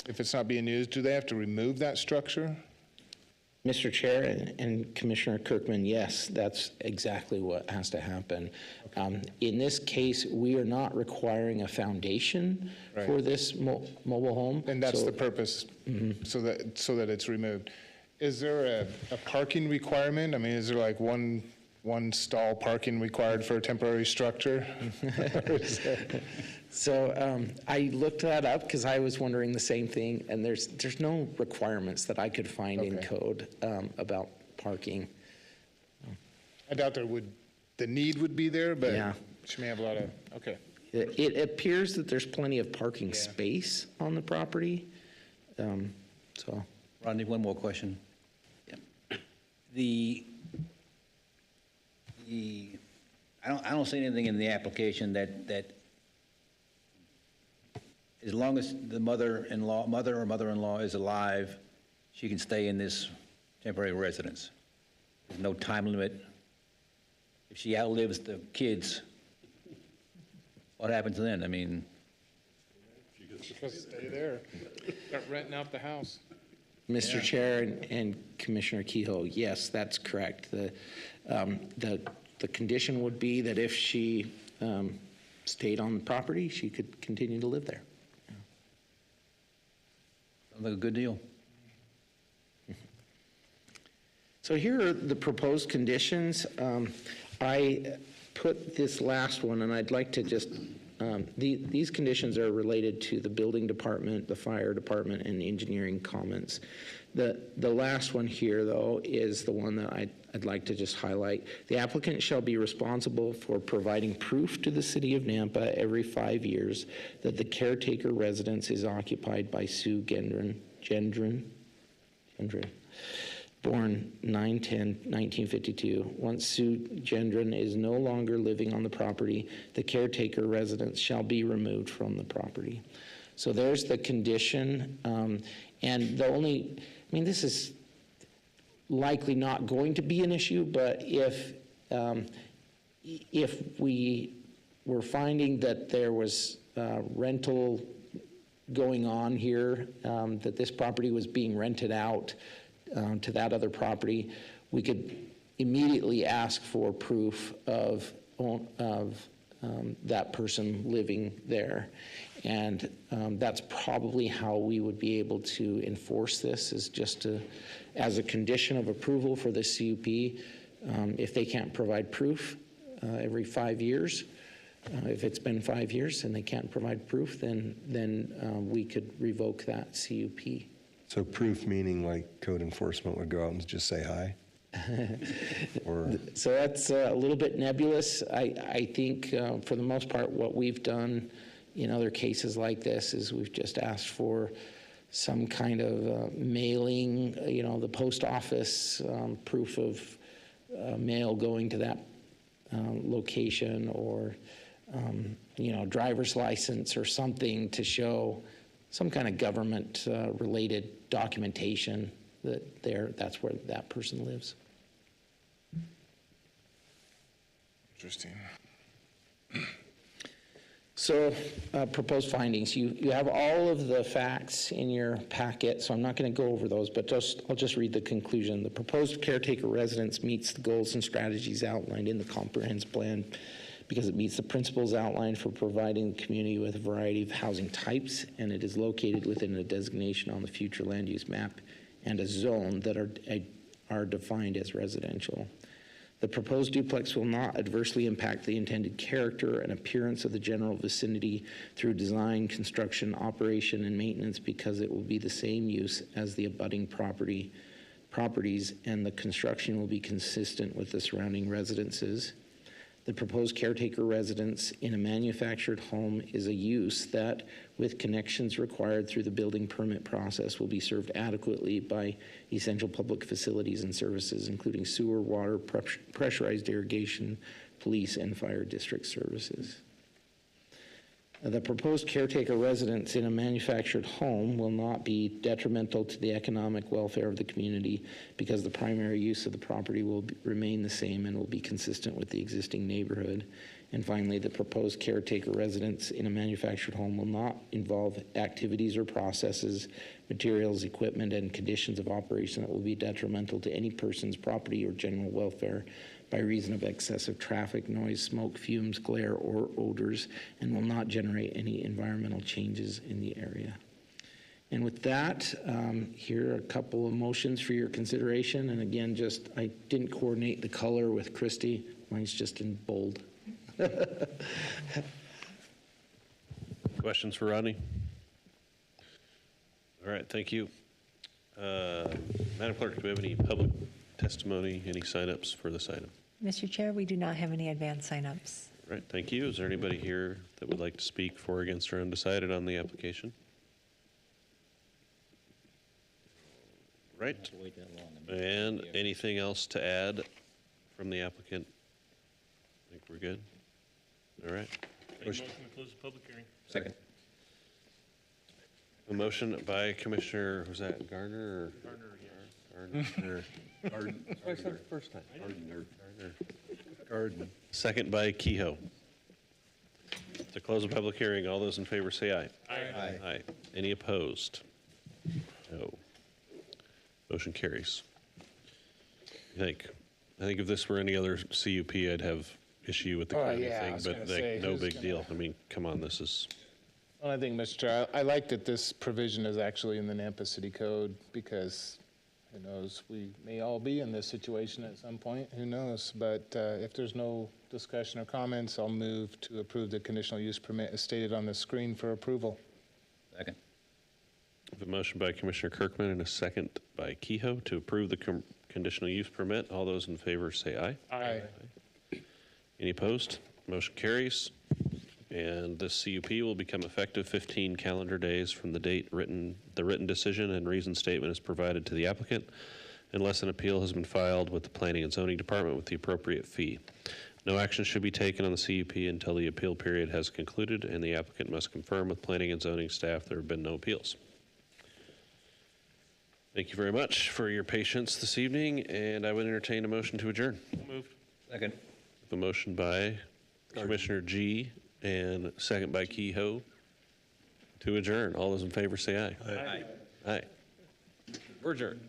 If it's not being used, do they have to remove that structure? Mr. Chair and Commissioner Kirkman, yes, that's exactly what has to happen. Okay. In this case, we are not requiring a foundation for this mobile home. And that's the purpose, so that it's removed. Is there a parking requirement? I mean, is there like one stall parking required for a temporary structure? So I looked that up because I was wondering the same thing, and there's no requirements that I could find in code about parking. I doubt the need would be there, but she may have a lot of, okay. It appears that there's plenty of parking space on the property. So, Rodney, one more question. I don't see anything in the application that as long as the mother or mother-in-law is alive, she can stay in this temporary residence. There's no time limit. If she outlives the kids, What happens then? I mean, Just stay there. Start renting out the house. Mr. Chair and Commissioner Kehoe, yes, that's correct. The condition would be that if she stayed on the property, she could continue to live there. sounds like a good deal. So here are the proposed conditions. I put this last one, and I'd like to just, these conditions are related to the building department, the fire department, and engineering comments. The last one here, though, is the one that I'd like to just highlight. The applicant shall be responsible for providing proof to the city of Nampa every 5 years that the caretaker residence is occupied by Sue Gendron, born 9/10/1952. Once Sue Gendron is no longer living on the property, the caretaker residence shall be removed from the property. So there's the condition. And the only, I mean, this is likely not going to be an issue, but if we were finding that there was rental going on here, that this property was being rented out to that other property, we could immediately ask for proof of that person living there. And that's probably how we would be able to enforce this, is just to, as a condition of approval for the CUP, if they can't provide proof every 5 years, if it's been 5 years and they can't provide proof, then we could revoke that CUP. So proof meaning like code enforcement would go out and just say hi? Or So that's a little bit nebulous. I think for the most part what we've done in other cases like this is we've just asked for some kind of mailing, the post office, proof of mail going to that location, or driver's license or something to show some kind of government related documentation that that's where that person lives. Interesting. So proposed findings, you have all of the facts in your packet, so I'm not going to go over those, but I'll just read the conclusion. The proposed caretaker residence meets the goals and strategies outlined in the comprehensive plan because it meets the principles outlined for providing the community with a variety of housing types, and it is located within a designation on the future land use map and a zone that are defined as residential. The proposed duplex will not adversely impact the intended character and appearance of the general vicinity through design, construction, operation, and maintenance, because it will be the same use as the abutting properties, and the construction will be consistent with the surrounding residences. The proposed caretaker residence in a manufactured home is a use that, with connections required through the building permit process, will be served adequately by essential public facilities and services, including sewer, water, pressurized irrigation, police, and fire district services. The proposed caretaker residence in a manufactured home will not be detrimental to the economic welfare of the community, because the primary use of the property will remain the same and will be consistent with the existing neighborhood. And finally, the proposed caretaker residence in a manufactured home will not involve activities or processes, materials, equipment, and conditions of operation that will be detrimental to any person's property or general welfare by reason of excessive traffic, noise, smoke, fumes, glare, or odors, and will not generate any environmental changes in the area. And with that, here are a couple of motions for your consideration. And again, I didn't coordinate the color with Christy. Mine's just in bold. Questions for Rodney? All right, thank you. Madam Clerk, do we have any public testimony, any sign-ups for this item? Mr. Chair, we do not have any advance signups. All right, thank you. Is there anybody here that would like to speak for, against, or undecided on the application? Right. And anything else to add from the applicant? I think we're good. All right. Make a motion to close the public hearing. Second. A motion by Commissioner, was that Garner or? Gardner. Garden. That's what I said the first time. Garden. Garden. Second by Kehoe. To close the public hearing, all those in favor say aye. Aye. Aye. Any opposed? No. Motion carries. I think if this were any other CUP, I'd have issue with the Oh, kind yeah, I of was thing, gonna but say, no who's big gonna- deal. I mean, come on, this is, Well, I think, Mr. Chair, I like that this provision is actually in the Nampa City Code because who knows, we may all be in this situation at some point, who knows? But if there's no discussion or comments, I'll move to approve the conditional use permit as stated on the screen for approval. Second. I have a motion by Commissioner Kirkman and a second by Kehoe to approve the conditional use permit. All those in favor say aye. Aye. Any opposed? Motion carries. And this CUP will become effective 15 calendar days from the date the written decision and reason statement is provided to the applicant, unless an appeal has been filed with the Planning and Zoning Department with the appropriate fee. No action should be taken on the CUP until the appeal period has concluded, and the applicant must confirm with Planning and Zoning staff there have been no appeals. Thank you very much for your patience this evening, and I would entertain a motion to adjourn. Moved. Second. A motion by Commissioner G and second by Kehoe to adjourn. All those in favor say aye. Aye. Aye. We're adjourned.